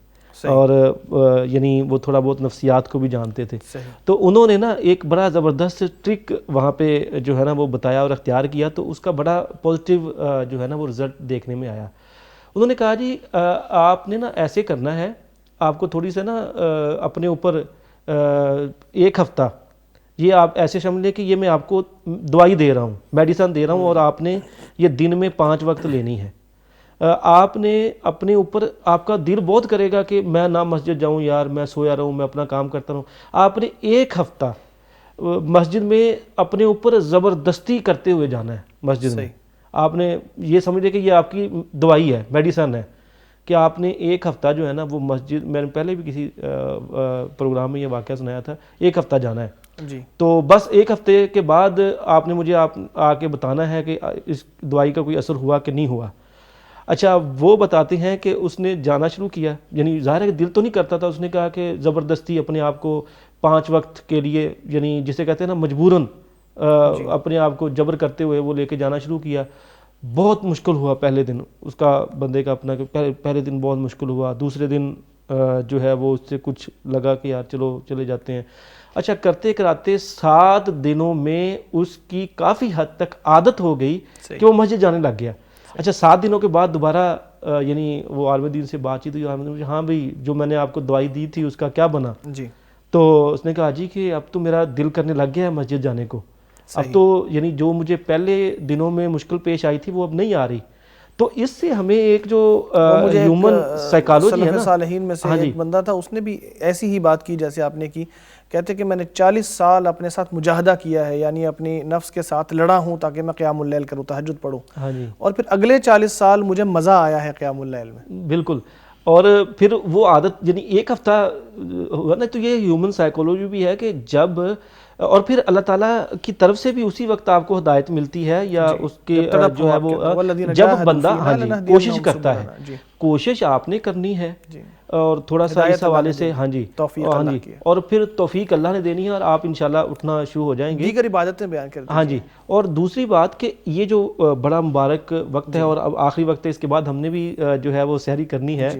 اور یعنی وہ تھوڑا بہت نفسیات کو بھی جانتے تھے. تو انہوں نے نا ایک بڑا زبردست ٹرک وہاں پہ جو ہے نا وہ بتایا اور اختیار کیا، تو اس کا بڑا پازیٹیو جو ہے نا وہ رزلٹ دیکھنے میں آیا. انہوں نے کہا جی آپ نے نا ایسے کرنا ہے، آپ کو تھوڑی سا نا اپنے اوپر ایک ہفتہ یہ آپ ایسے سمجھ لیں کہ یہ میں آپ کو دوائی دے رہا ہوں، میڈیسن دے رہا ہوں، اور آپ نے یہ دن میں 5 وقت لینی ہے. آپ نے اپنے اوپر، آپ کا دل بہت کرے گا کہ میں نہ مسجد جاؤں یار، میں سویا رہوں، میں اپنا کام کرتا رہوں. آپ نے 1 ہفتہ مسجد میں اپنے اوپر زبردستی کرتے ہوئے جانا ہے مسجد میں. آپ نے یہ سمجھے کہ یہ آپ کی دوائی ہے، میڈیسن ہے، کہ آپ نے 1 ہفتہ جو ہے نا وہ مسجد، میں نے پہلے بھی کسی پروگرام میں یہ واقعہ سنایا تھا، 1 ہفتہ جانا ہے. جی. تو بس 1 ہفتے کے بعد آپ نے مجھے آ کے بتانا ہے کہ اس دوائی کا کوئی اثر ہوا کہ نہیں ہوا. اچھا وہ بتاتے ہیں کہ اس نے جانا شروع کیا، یعنی ظاہر ہے کہ دل تو نہیں کرتا تھا. اس نے کہا کہ زبردستی اپنے آپ کو 5 وقت کے لیے، یعنی جسے کہتے ہیں نا مجبوراً اپنے آپ کو جبر کرتے ہوئے وہ لے کے جانا شروع کیا. بہت مشکل ہوا پہلے دن اس کا، بندے کا اپنا، پہلے دن بہت مشکل ہوا. دوسرے دن جو ہے وہ اس سے کچھ لگا کہ یار چلو چلے جاتے ہیں. اچھا کرتے کراتے 7 دنوں میں اس کی کافی حد تک عادت ہو گئی کہ وہ مسجد جانے لگ گیا. اچھا 7 دنوں کے بعد دوبارہ یعنی وہ عالم دین سے بات چیت ہوئی. عالم دین ہاں بھائی جو میں نے آپ کو دوائی دی تھی اس کا کیا بنا؟ جی. تو اس نے کہا جی کہ اب تو میرا دل کرنے لگ گیا ہے مسجد جانے کو. اب تو یعنی جو مجھے پہلے دنوں میں مشکل پیش آئی تھی وہ اب نہیں آ رہی. تو اس سے ہمیں ایک جو ہیومن سائیکالوجی ہے نا، صالحین میں سے ایک بندہ تھا، اس نے بھی ایسی ہی بات کی جیسے آپ نے کی. کہتے کہ میں نے 40 سال اپنے ساتھ مجاہدہ کیا ہے، یعنی اپنی نفس کے ساتھ لڑا ہوں تاکہ میں قیام اللیل کروں، تہجد پڑھوں، اور پھر اگلے 40 سال مجھے مزہ آیا ہے قیام اللیل میں. بالکل. اور پھر وہ عادت یعنی 1 ہفتہ ہوا نا. تو یہ ہیومن سائیکالوجی بھی ہے کہ جب، اور پھر اللہ تعالیٰ کی طرف سے بھی اسی وقت آپ کو ہدایت ملتی ہے یا اس کے جو ہے وہ جب بندہ کوشش کرتا ہے. کوشش آپ نے کرنی ہے اور تھوڑا سا اس حوالے سے اور پھر توفیق اللہ نے دینی ہے اور آپ انشاءاللہ اٹھنا شروع ہو جائیں گے. دیگر عبادتیں بیان کرتے ہیں. ہاں جی. اور دوسری بات کہ یہ جو بڑا مبارک وقت ہے اور اب آخری وقت ہے، اس کے بعد ہم نے بھی جو ہے وہ سحری کرنی ہے.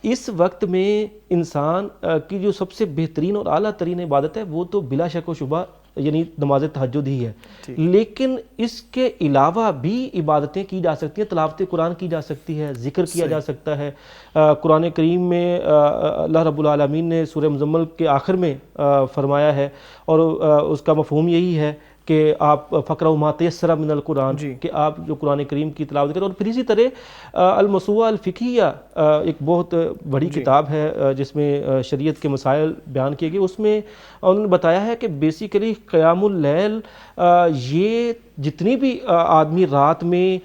اس وقت میں انسان کی جو سب سے بہترین اور اعلیٰ ترین عبادت ہے وہ تو بلا شک و شبہ یعنی نماز تہجد ہی ہے. لیکن اس کے علاوہ بھی عبادتیں کی جا سکتی ہیں. تلاوت قرآن کی جا سکتی ہے، ذکر کیا جا سکتا ہے. قرآن کریم میں اللہ رب العالمین نے سورہ مزمل کے آخر میں فرمایا ہے اور اس کا مفہوم یہی ہے کہ آپ فقرؤ ما تیسر من القرآن، کہ آپ جو قرآن کریم کی تلاوت کریں. اور پھر اسی طرح الموسوعہ الفقہیہ ایک بہت بڑی کتاب ہے جس میں شریعت کے مسائل بیان کیے گئے. اس میں انہوں نے بتایا ہے کہ بیسیکلی قیام اللیل یہ جتنی بھی آدمی رات میں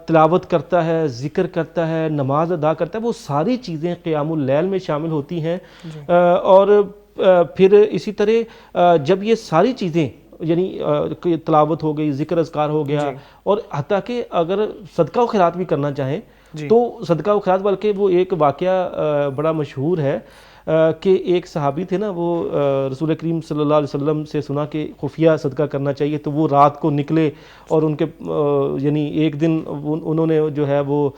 تلاوت کرتا ہے، ذکر کرتا ہے، نماز ادا کرتا ہے، وہ ساری چیزیں قیام اللیل میں شامل ہوتی ہیں. اور پھر اسی طرح جب یہ ساری چیزیں یعنی تلاوت ہو گئی، ذکر اذکار ہو گیا، اور حتیٰ کہ اگر صدقہ و خیرات بھی کرنا چاہیں تو صدقہ و خیرات، بلکہ وہ ایک واقعہ بڑا مشہور ہے کہ ایک صحابی تھے نا، وہ رسول کریم صلی اللہ علیہ وسلم سے سنا کہ خفیہ صدقہ کرنا چاہیے، تو وہ رات کو نکلے اور ان کے یعنی ایک دن انہوں نے جو ہے وہ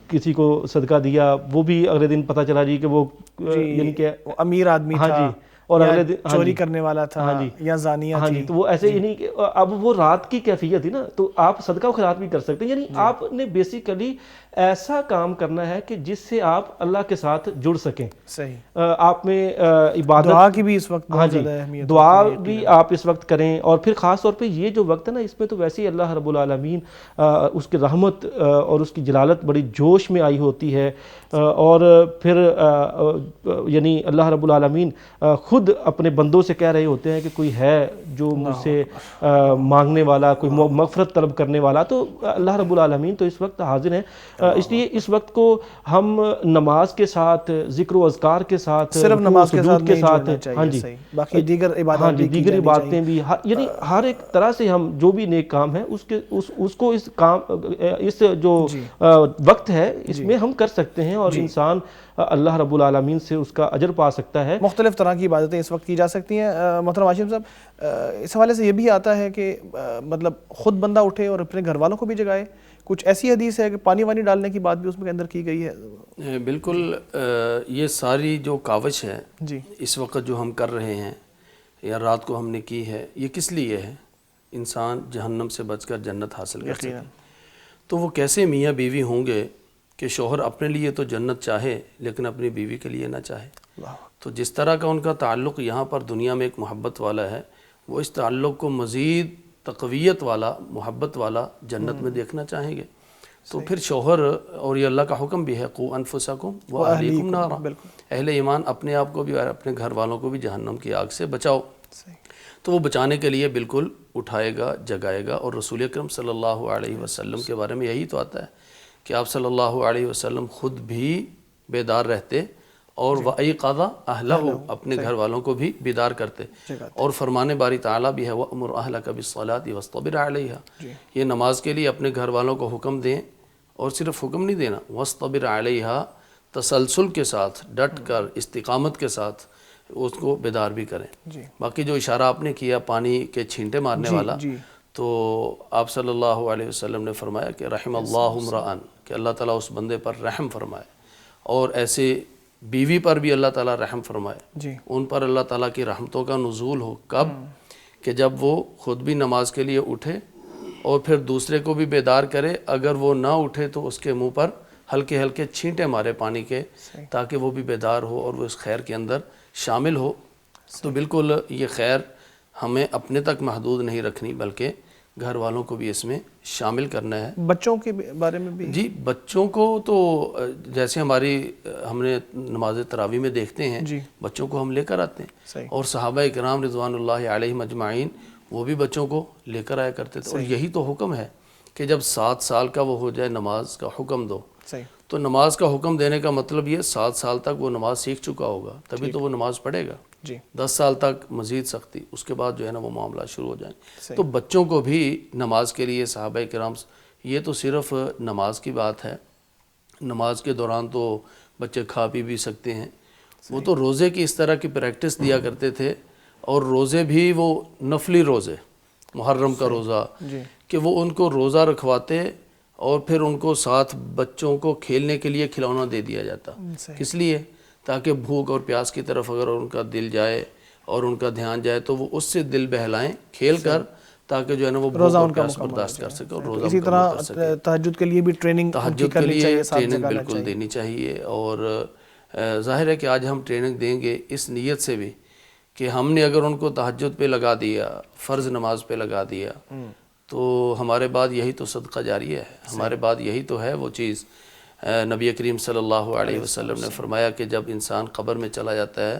کسی کو صدقہ دیا، وہ بھی اگلے دن پتہ چلا جی کہ وہ یعنی کہ وہ امیر آدمی ہاں تھا، جی، اور یا اگلے دن چوری کرنے والا تھا، یا زانیہ ہاں تھی. جی، تو وہ ایسے یعنی کہ اب وہ رات کی کیفیت تھی نا، تو آپ صدقہ و خیرات بھی کر سکتے ہیں. یعنی آپ نے بیسیکلی ایسا کام کرنا ہے کہ جس سے آپ اللہ کے ساتھ جڑ سکیں. صحیح. آپ میں عبادت، دعا کی بھی اس وقت ہاں بہت جی، زیادہ اہمیت دعا ہوتی ہے. بھی آپ اس وقت کریں. اور پھر خاص طور پہ یہ جو وقت ہے نا، اس میں تو ویسے ہی اللہ رب العالمین اس کی رحمت اور اس کی جلالت بڑی جوش میں آئی ہوتی ہے. اور پھر یعنی اللہ رب العالمین خود اپنے بندوں سے کہہ رہے ہوتے ہیں کہ کوئی ہے جو مجھ سے مانگنے والا، کوئی مغفرت طلب کرنے والا. تو اللہ رب العالمین تو اس وقت حاضر ہیں. اس لیے اس وقت کو ہم نماز کے ساتھ، ذکر و اذکار کے ساتھ، صرف نماز کے ساتھ سجود کے نہیں ساتھ، جڑنا چاہیے. ہاں جی، صحیح. باقی دیگر عبادات ہاں جی، بھی کی دیگر جانی عبادتیں چاہیے. بھی، یعنی ہر ایک طرح سے ہم جو بھی نیک کام ہے اس کو اس کام، اس جو وقت ہے اس میں ہم کر سکتے ہیں، اور انسان اللہ رب العالمین سے اس کا اجر پا سکتا ہے. مختلف طرح کی عبادتیں اس وقت کی جا سکتی ہیں. محترم ہاشم صاحب، اس حوالے سے یہ بھی آتا ہے کہ مطلب خود بندہ اٹھے اور اپنے گھر والوں کو بھی جگائے. کچھ ایسی حدیث ہے کہ پانی وانی ڈالنے کی بات بھی اس میں اندر کی گئی ہے. بالکل. یہ ساری جو کاوش ہے جی، اس وقت جو ہم کر رہے ہیں یا رات کو ہم نے کی ہے، یہ کس لیے ہے؟ انسان جہنم سے بچ کر جنت حاصل کر سکے. تو وہ کیسے میاں بیوی ہوں گے کہ شوہر اپنے لیے تو جنت چاہے لیکن اپنی بیوی کے لیے نہ چاہے؟ تو جس طرح کا ان کا تعلق یہاں پر دنیا میں ایک محبت والا ہے، وہ اس تعلق کو مزید تقویت والا، محبت والا جنت میں دیکھنا چاہیں گے. تو پھر شوہر، اور یہ اللہ کا حکم بھی ہے، قو انفسکم واہلیکم نارا، اہل ایمان اپنے آپ کو بھی اور اپنے گھر والوں کو بھی جہنم کی آگ سے بچاؤ. تو وہ بچانے کے لیے بالکل اٹھائے گا، جگائے گا. اور رسول اکرم صلی اللہ علیہ وسلم کے بارے میں یہی تو آتا ہے کہ آپ صلی اللہ علیہ وسلم خود بھی بیدار رہتے، اور وَأَيْقَظَ أَهْلَهُ، اپنے گھر والوں کو بھی بیدار کرتے. اور فرمان باری تعالیٰ بھی ہے وَأْمُرْ أَهْلَكَ بِالصَّلَاةِ وَاصْطَبِرْ عَلَيْهَا، یہ نماز کے لیے اپنے گھر والوں کو حکم دیں، اور صرف حکم نہیں دینا، وَاصْطَبِرْ عَلَيْهَا، تسلسل کے ساتھ، ڈٹ کر، استقامت کے ساتھ اس کو بیدار بھی کریں. باقی جو اشارہ آپ نے کیا پانی کے چھینٹے مارنے والا، تو آپ صلی اللہ علیہ وسلم نے فرمایا کہ رحم اللہ امرأن، کہ اللہ تعالیٰ اس بندے پر رحم فرمائے. اور ایسے بیوی پر بھی اللہ تعالیٰ رحم فرمائے، ان پر اللہ تعالیٰ کی رحمتوں کا نزول ہو. کب؟ کہ جب وہ خود بھی نماز کے لیے اٹھے اور پھر دوسرے کو بھی بیدار کرے. اگر وہ نہ اٹھے تو اس کے منہ پر ہلکے ہلکے چھینٹے مارے پانی کے، تاکہ وہ بھی بیدار ہو اور وہ اس خیر کے اندر شامل ہو. تو بالکل یہ خیر ہمیں اپنے تک محدود نہیں رکھنی، بلکہ گھر والوں کو بھی اس میں شامل کرنا ہے. بچوں کے بارے میں بھی؟ جی، بچوں کو تو جیسے ہم نے نماز تراویح میں دیکھتے ہیں، بچوں کو ہم لے کر آتے ہیں. اور صحابہ اکرام رضوان اللہ علیہم اجمعین وہ بھی بچوں کو لے کر آیا کرتے تھے. اور یہی تو حکم ہے کہ جب 7 سال کا وہ ہو جائے نماز کا حکم دو. تو نماز کا حکم دینے کا مطلب یہ 7 سال تک وہ نماز سیکھ چکا ہوگا، تبھی تو وہ نماز پڑھے گا. 10 سال تک مزید سختی، اس کے بعد جو ہے نا وہ معاملات شروع ہو جائیں. تو بچوں کو بھی نماز کے لیے صحابہ کرام، یہ تو صرف نماز کی بات ہے. نماز کے دوران تو بچے کھا پی بھی سکتے ہیں. وہ تو روزے کی اس طرح کی پریکٹس دیا کرتے تھے، اور روزے بھی وہ نفلی روزے، محرم کا روزہ، کہ وہ ان کو روزہ رکھواتے، اور پھر ان کو ساتھ بچوں کو کھیلنے کے لیے کھلونا دے دیا جاتا. کس لیے؟ تاکہ بھوک اور پیاس کی طرف اگر ان کا دل جائے اور ان کا دھیان جائے تو وہ اس سے دل بہلائیں کھیل کر، تاکہ جو ہے نا وہ بھوک اور پیاس برداشت کر سکے اور روزہ اسی طرح تہجد کے لیے بھی ٹریننگ تہجد کے لیے ٹریننگ بالکل دینی چاہیے. اور ظاہر ہے کہ آج ہم ٹریننگ دیں گے اس نیت سے بھی کہ ہم نے اگر ان کو تہجد پہ لگا دیا، فرض نماز پہ لگا دیا، تو ہمارے بعد یہی تو صدقہ جاریہ ہے، ہمارے بعد یہی تو ہے وہ چیز. نبی کریم صلی اللہ علیہ وسلم نے فرمایا کہ جب انسان قبر میں چلا جاتا ہے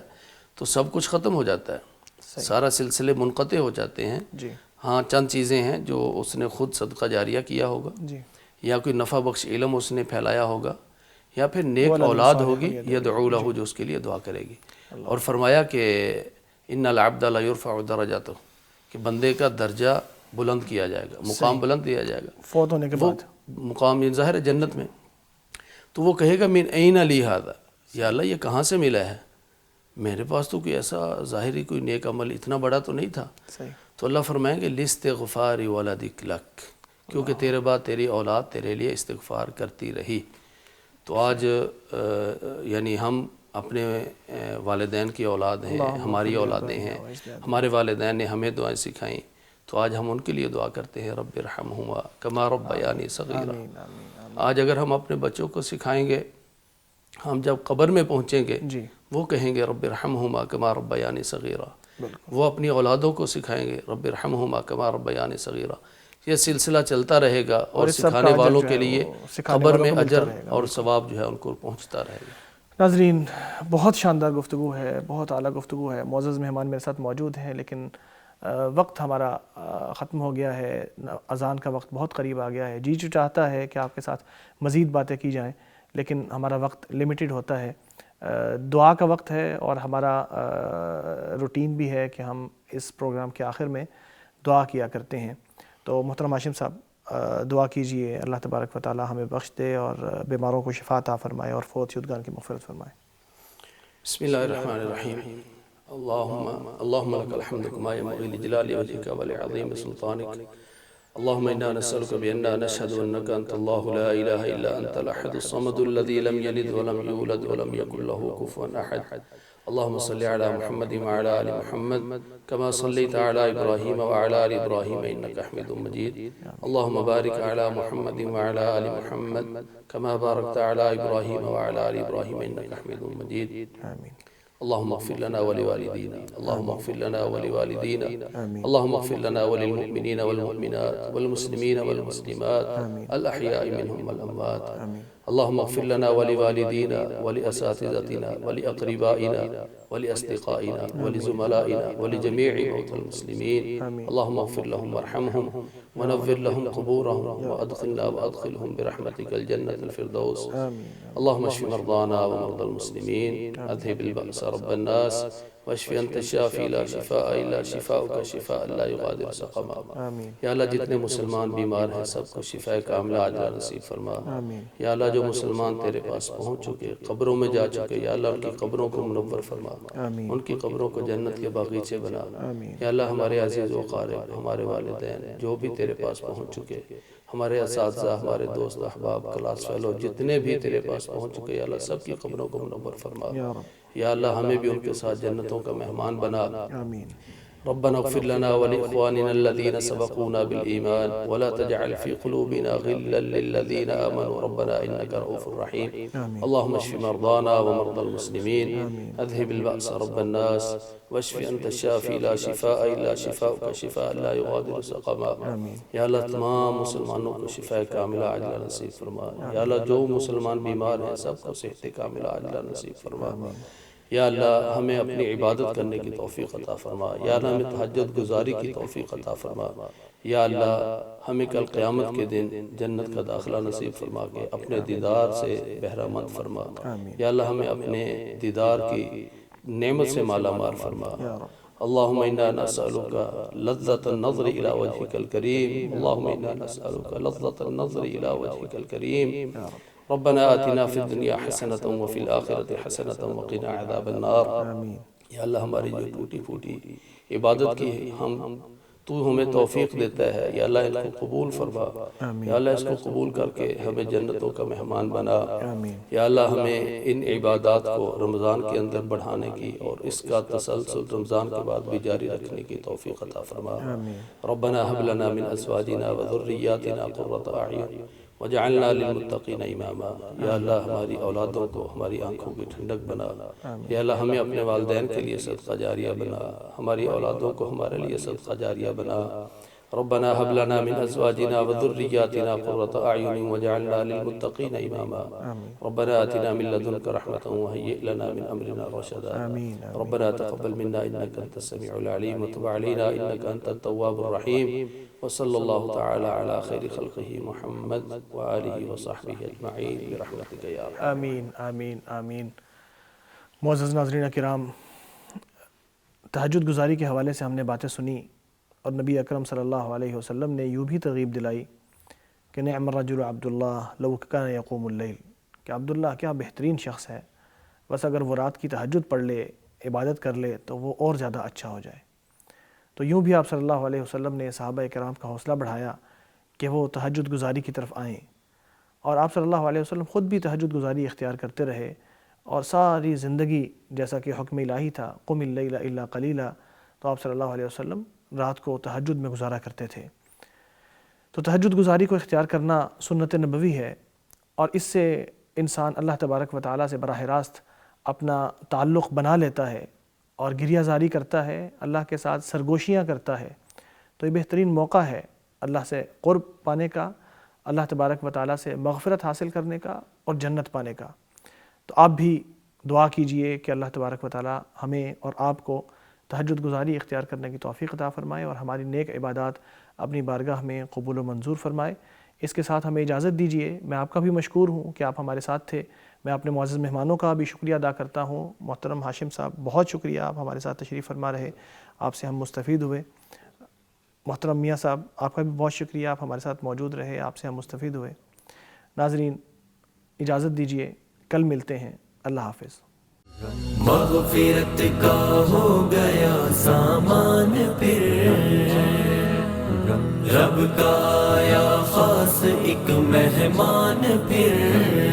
تو سب کچھ ختم ہو جاتا ہے، سارا سلسلے منقطع ہو جاتے ہیں. ہاں، چند چیزیں ہیں جو اس نے خود صدقہ جاریہ کیا ہوگا، یا کوئی نفع بخش علم اس نے پھیلایا ہوگا، یا پھر نیک اولاد ہوگی یدعو لہ، جو اس کے لیے دعا کرے گی. اور فرمایا کہ ان العبد لا یرفع درجاتہ، کہ بندے کا درجہ بلند کیا جائے گا، مقام بلند دیا جائے گا فوت ہونے کے بعد. مقام ظاہر ہے جنت میں. تو وہ کہے گا من این لی ھذا، یا اللہ یہ کہاں سے ملا ہے؟ میرے پاس تو کوئی ایسا ظاہری کوئی نیک عمل اتنا بڑا تو نہیں تھا. تو اللہ فرمائیں گے لاستغفار ولدک لک، کیونکہ تیرے بعد تیری اولاد تیرے لیے استغفار کرتی رہی. تو آج یعنی ہم اپنے والدین کی اولاد ہیں، ہماری اولادیں ہیں، ہمارے والدین نے ہمیں دعائیں سکھائیں، تو آج ہم ان کے لیے دعا کرتے ہیں رب ارحمہما کما ربیانی صغیرا۔ آج اگر ہم اپنے بچوں کو سکھائیں گے، ہم جب قبر میں پہنچیں گے جی وہ کہیں گے رب ارحمہما کما ربیانی صغیرا، وہ اپنی اولادوں کو سکھائیں گے رب ارحمہما کما ربیانی صغیرا۔ یہ سلسلہ چلتا رہے گا اور سکھانے والوں کے لیے قبر میں اجر اور ثواب جو ہے ان کو پہنچتا رہے گا۔ ناظرین، بہت شاندار گفتگو ہے، بہت اعلیٰ گفتگو ہے، معزز مہمان میرے ساتھ موجود ہیں، لیکن وقت ہمارا ختم ہو گیا ہے، اذان کا وقت بہت قریب آ گیا ہے۔ جی جو چاہتا ہے کہ آپ کے ساتھ مزید باتیں کی جائیں، لیکن ہمارا وقت لمیٹڈ ہوتا ہے۔ دعا کا وقت ہے اور ہمارا روٹین بھی ہے کہ ہم اس پروگرام کے آخر میں دعا کیا کرتے ہیں۔ تو محترم ہاشم صاحب دعا کیجئے، اللہ تبارک و تعالی ہمیں بخش دے اور بیماروں کو شفا عطا فرمائے اور فوت شدگان کی مغفرت فرمائے۔ بسم اللہ الرحمن الرحیم۔ اللہم لک الحمد کما ینبغی لجلال وجہک ولعظیم سلطانک۔ اللہم انا نسألک بأننا نشہد انک انت اللہ لا الہ الا انت الاحد الصمد الذی لم یلد ولم یولد ولم یکن له کفوا احد۔ اللہم صلی علی محمد وعلی آل محمد کما صلیت علی ابراہیم وعلی آل ابراہیم انک حمید مجید۔ اللہم بارک علی محمد وعلی آل محمد کما بارکت علی ابراہیم وعلی آل ابراہیم انک حمید مجید۔ آمین۔ اللهم اغفر لنا ولوالدينا، اللهم اغفر لنا ولوالدينا، اللهم اغفر لنا وللمؤمنين والمؤمنات والمسلمين والمسلمات الأحياء منهم والأموات، اللهم اغفر لنا ولوالدينا ولأساتذتنا ولأقربائنا ولأصدقائنا ولزملائنا ولجميع موتى المسلمين، اللهم اغفر لهم وارحمهم ونور لهم قبورهم وأدخلنا وأدخلهم برحمتك الجنة الفردوس، اللهم اشف مرضانا ومرضى المسلمين، أذهب البأس رب الناس واشف انت الشافی لا شفاء الا شفاؤک شفاء لا یغادر سقما۔ یا اللہ جتنے مسلمان بیمار ہیں سب کو شفاء کاملہ عاجلہ نصیب فرما۔ یا اللہ جو مسلمان تیرے پاس پہنچ چکے، قبروں میں جا چکے، یا اللہ ان کی قبروں کو منور فرما، ان کی قبروں کو جنت کے باغیچے بنا۔ یا اللہ ہمارے عزیز و اقارب، ہمارے والدین جو بھی تیرے پاس پہنچ چکے، ہمارے اساتذہ، ہمارے دوست احباب، کلاس فیلو جتنے بھی تیرے پاس پہنچ چکے، یا اللہ سب کی قبروں کو منور فرما۔ یا اللہ ہمیں بھی ان کے ساتھ جنتوں کا مہمان بنا۔ آمین۔ ربنا اغفر لنا ولإخواننا الذين سبقونا بالإيمان ولا تجعل في قلوبنا غلا للذين آمنوا ربنا إنك رؤوف رحيم، اللهم اشف مرضانا ومرضى المسلمين، أذهب البأس رب الناس واشف أنت الشافي لا شفاء إلا شفاؤك شفاء لا يغادر سقما۔ یا اللہ تمام مسلمانوں کو شفاء کاملہ عاجلہ نصیب فرما۔ یا اللہ جو مسلمان بیمار ہیں سب کو صحت کاملہ عاجلہ نصیب فرما۔ یا اللہ ہمیں اپنی عبادت کرنے کی توفیق عطا فرما۔ یا اللہ ہمیں تہجد گزاری کی توفیق عطا فرما۔ یا اللہ ہمیں کل قیامت کے دن جنت کا داخلہ نصیب فرما کے اپنے دیدار سے بہرہ مند فرما۔ یا اللہ ہمیں اپنے دیدار کی نعمت سے مالا مال فرما۔ اللہم انا نسألک لذة النظر الى وجهك الكریم، اللہم انا نسألک لذة النظر الى وجهك الكریم، ربنا آتنا فی الدنیا حسنة وفی الآخرة حسنة وقنا عذاب النار۔ یا اللہ ہماری جو ٹوٹی پھوٹی عبادت کی تو ہمیں توفیق دیتا ہے، یا اللہ اس کو قبول فرما۔ یا اللہ اس کو قبول کر کے ہمیں جنتوں کا مہمان بنا۔ یا اللہ ہمیں ان عبادات کو رمضان کے اندر بڑھانے کی اور اس کا تسلسل رمضان کے بعد بھی جاری رکھنے کی توفیق عطا فرما۔ ربنا هب لنا من ازواجنا وذریاتنا قرة اعین وجعلنا للمتقین اماما۔ یا اللہ ہماری اولادوں کو ہماری آنکھوں کی ٹھنڈک بنا۔ یا اللہ ہمیں اپنے والدین کے لیے صدقہ جاریہ بنا، ہماری اولادوں کو ہمارے لیے صدقہ جاریہ بنا۔ ربنا هب لنا من ازواجنا وذریاتنا قرة اعین وجعلنا للمتقین اماما۔ ربنا آتنا من لدنک رحمة وهیئ لنا من امرنا رشدا۔ ربنا تقبل منا انک انت السمیع العلیم وتب علینا انک انت التواب الرحیم، وصلی اللہ تعالی علی خیر خلقہ محمد وآلہ وصحبہ اجمعین برحمتک یا رب۔ آمین آمین آمین۔ معزز ناظرین کرام، تہجد گزاری کے حوالے سے ہم نے باتیں سنی اور نبی اکرم صلی اللہ علیہ وسلم نے یوں بھی ترغیب دلائی کہ نعم الرجل عبداللہ لو کان یقوم اللیل، کہ عبداللہ کیا بہترین شخص ہے، بس اگر وہ رات کی تہجد پڑھ لے، عبادت کر لے تو وہ اور زیادہ اچھا ہو جائے۔ تو یوں بھی آپ صلی اللہ علیہ وسلم نے صحابہ کرام کا حوصلہ بڑھایا کہ وہ تہجد گزاری کی طرف آئیں اور آپ صلی اللہ علیہ وسلم خود بھی تہجد گزاری اختیار کرتے رہے، اور ساری زندگی جیسا کہ حکم الہی تھا قم اللیل الا قلیلا، تو آپ صلی اللہ علیہ وسلم رات کو تہجد میں گزارا کرتے تھے۔ تو تہجد گزاری کو اختیار کرنا سنت نبوی ہے، اور اس سے انسان اللہ تبارک و تعالیٰ سے براہ راست اپنا تعلق بنا لیتا ہے اور گریہ زاری کرتا ہے، اللہ کے ساتھ سرگوشیاں کرتا ہے۔ تو یہ بہترین موقع ہے اللہ سے قرب پانے کا، اللہ تبارک و تعالیٰ سے مغفرت حاصل کرنے کا اور جنت پانے کا۔ تو آپ بھی دعا کیجئے کہ اللہ تبارک و تعالیٰ ہمیں اور آپ کو تہجد گزاری اختیار کرنے کی توفیق عطا فرمائے اور ہماری نیک عبادات اپنی بارگاہ میں قبول و منظور فرمائے۔ اس کے ساتھ ہمیں اجازت دیجئے، میں آپ کا بھی مشکور ہوں کہ آپ ہمارے ساتھ تھے۔ میں اپنے معزز مہمانوں کا بھی شکریہ ادا کرتا ہوں۔ محترم ہاشم صاحب بہت شکریہ، آپ ہمارے ساتھ تشریف فرما رہے، آپ سے ہم مستفید ہوئے۔ محترم میاں صاحب آپ کا بھی بہت شکریہ، آپ ہمارے ساتھ موجود رہے، آپ سے ہم مستفید ہوئے۔ ناظرین اجازت دیجئے، کل ملتے ہیں، اللہ حافظ۔ مغفرت کا ہو گیا سامان پھر، رب کا آیا خاص ایک مہمان پھر،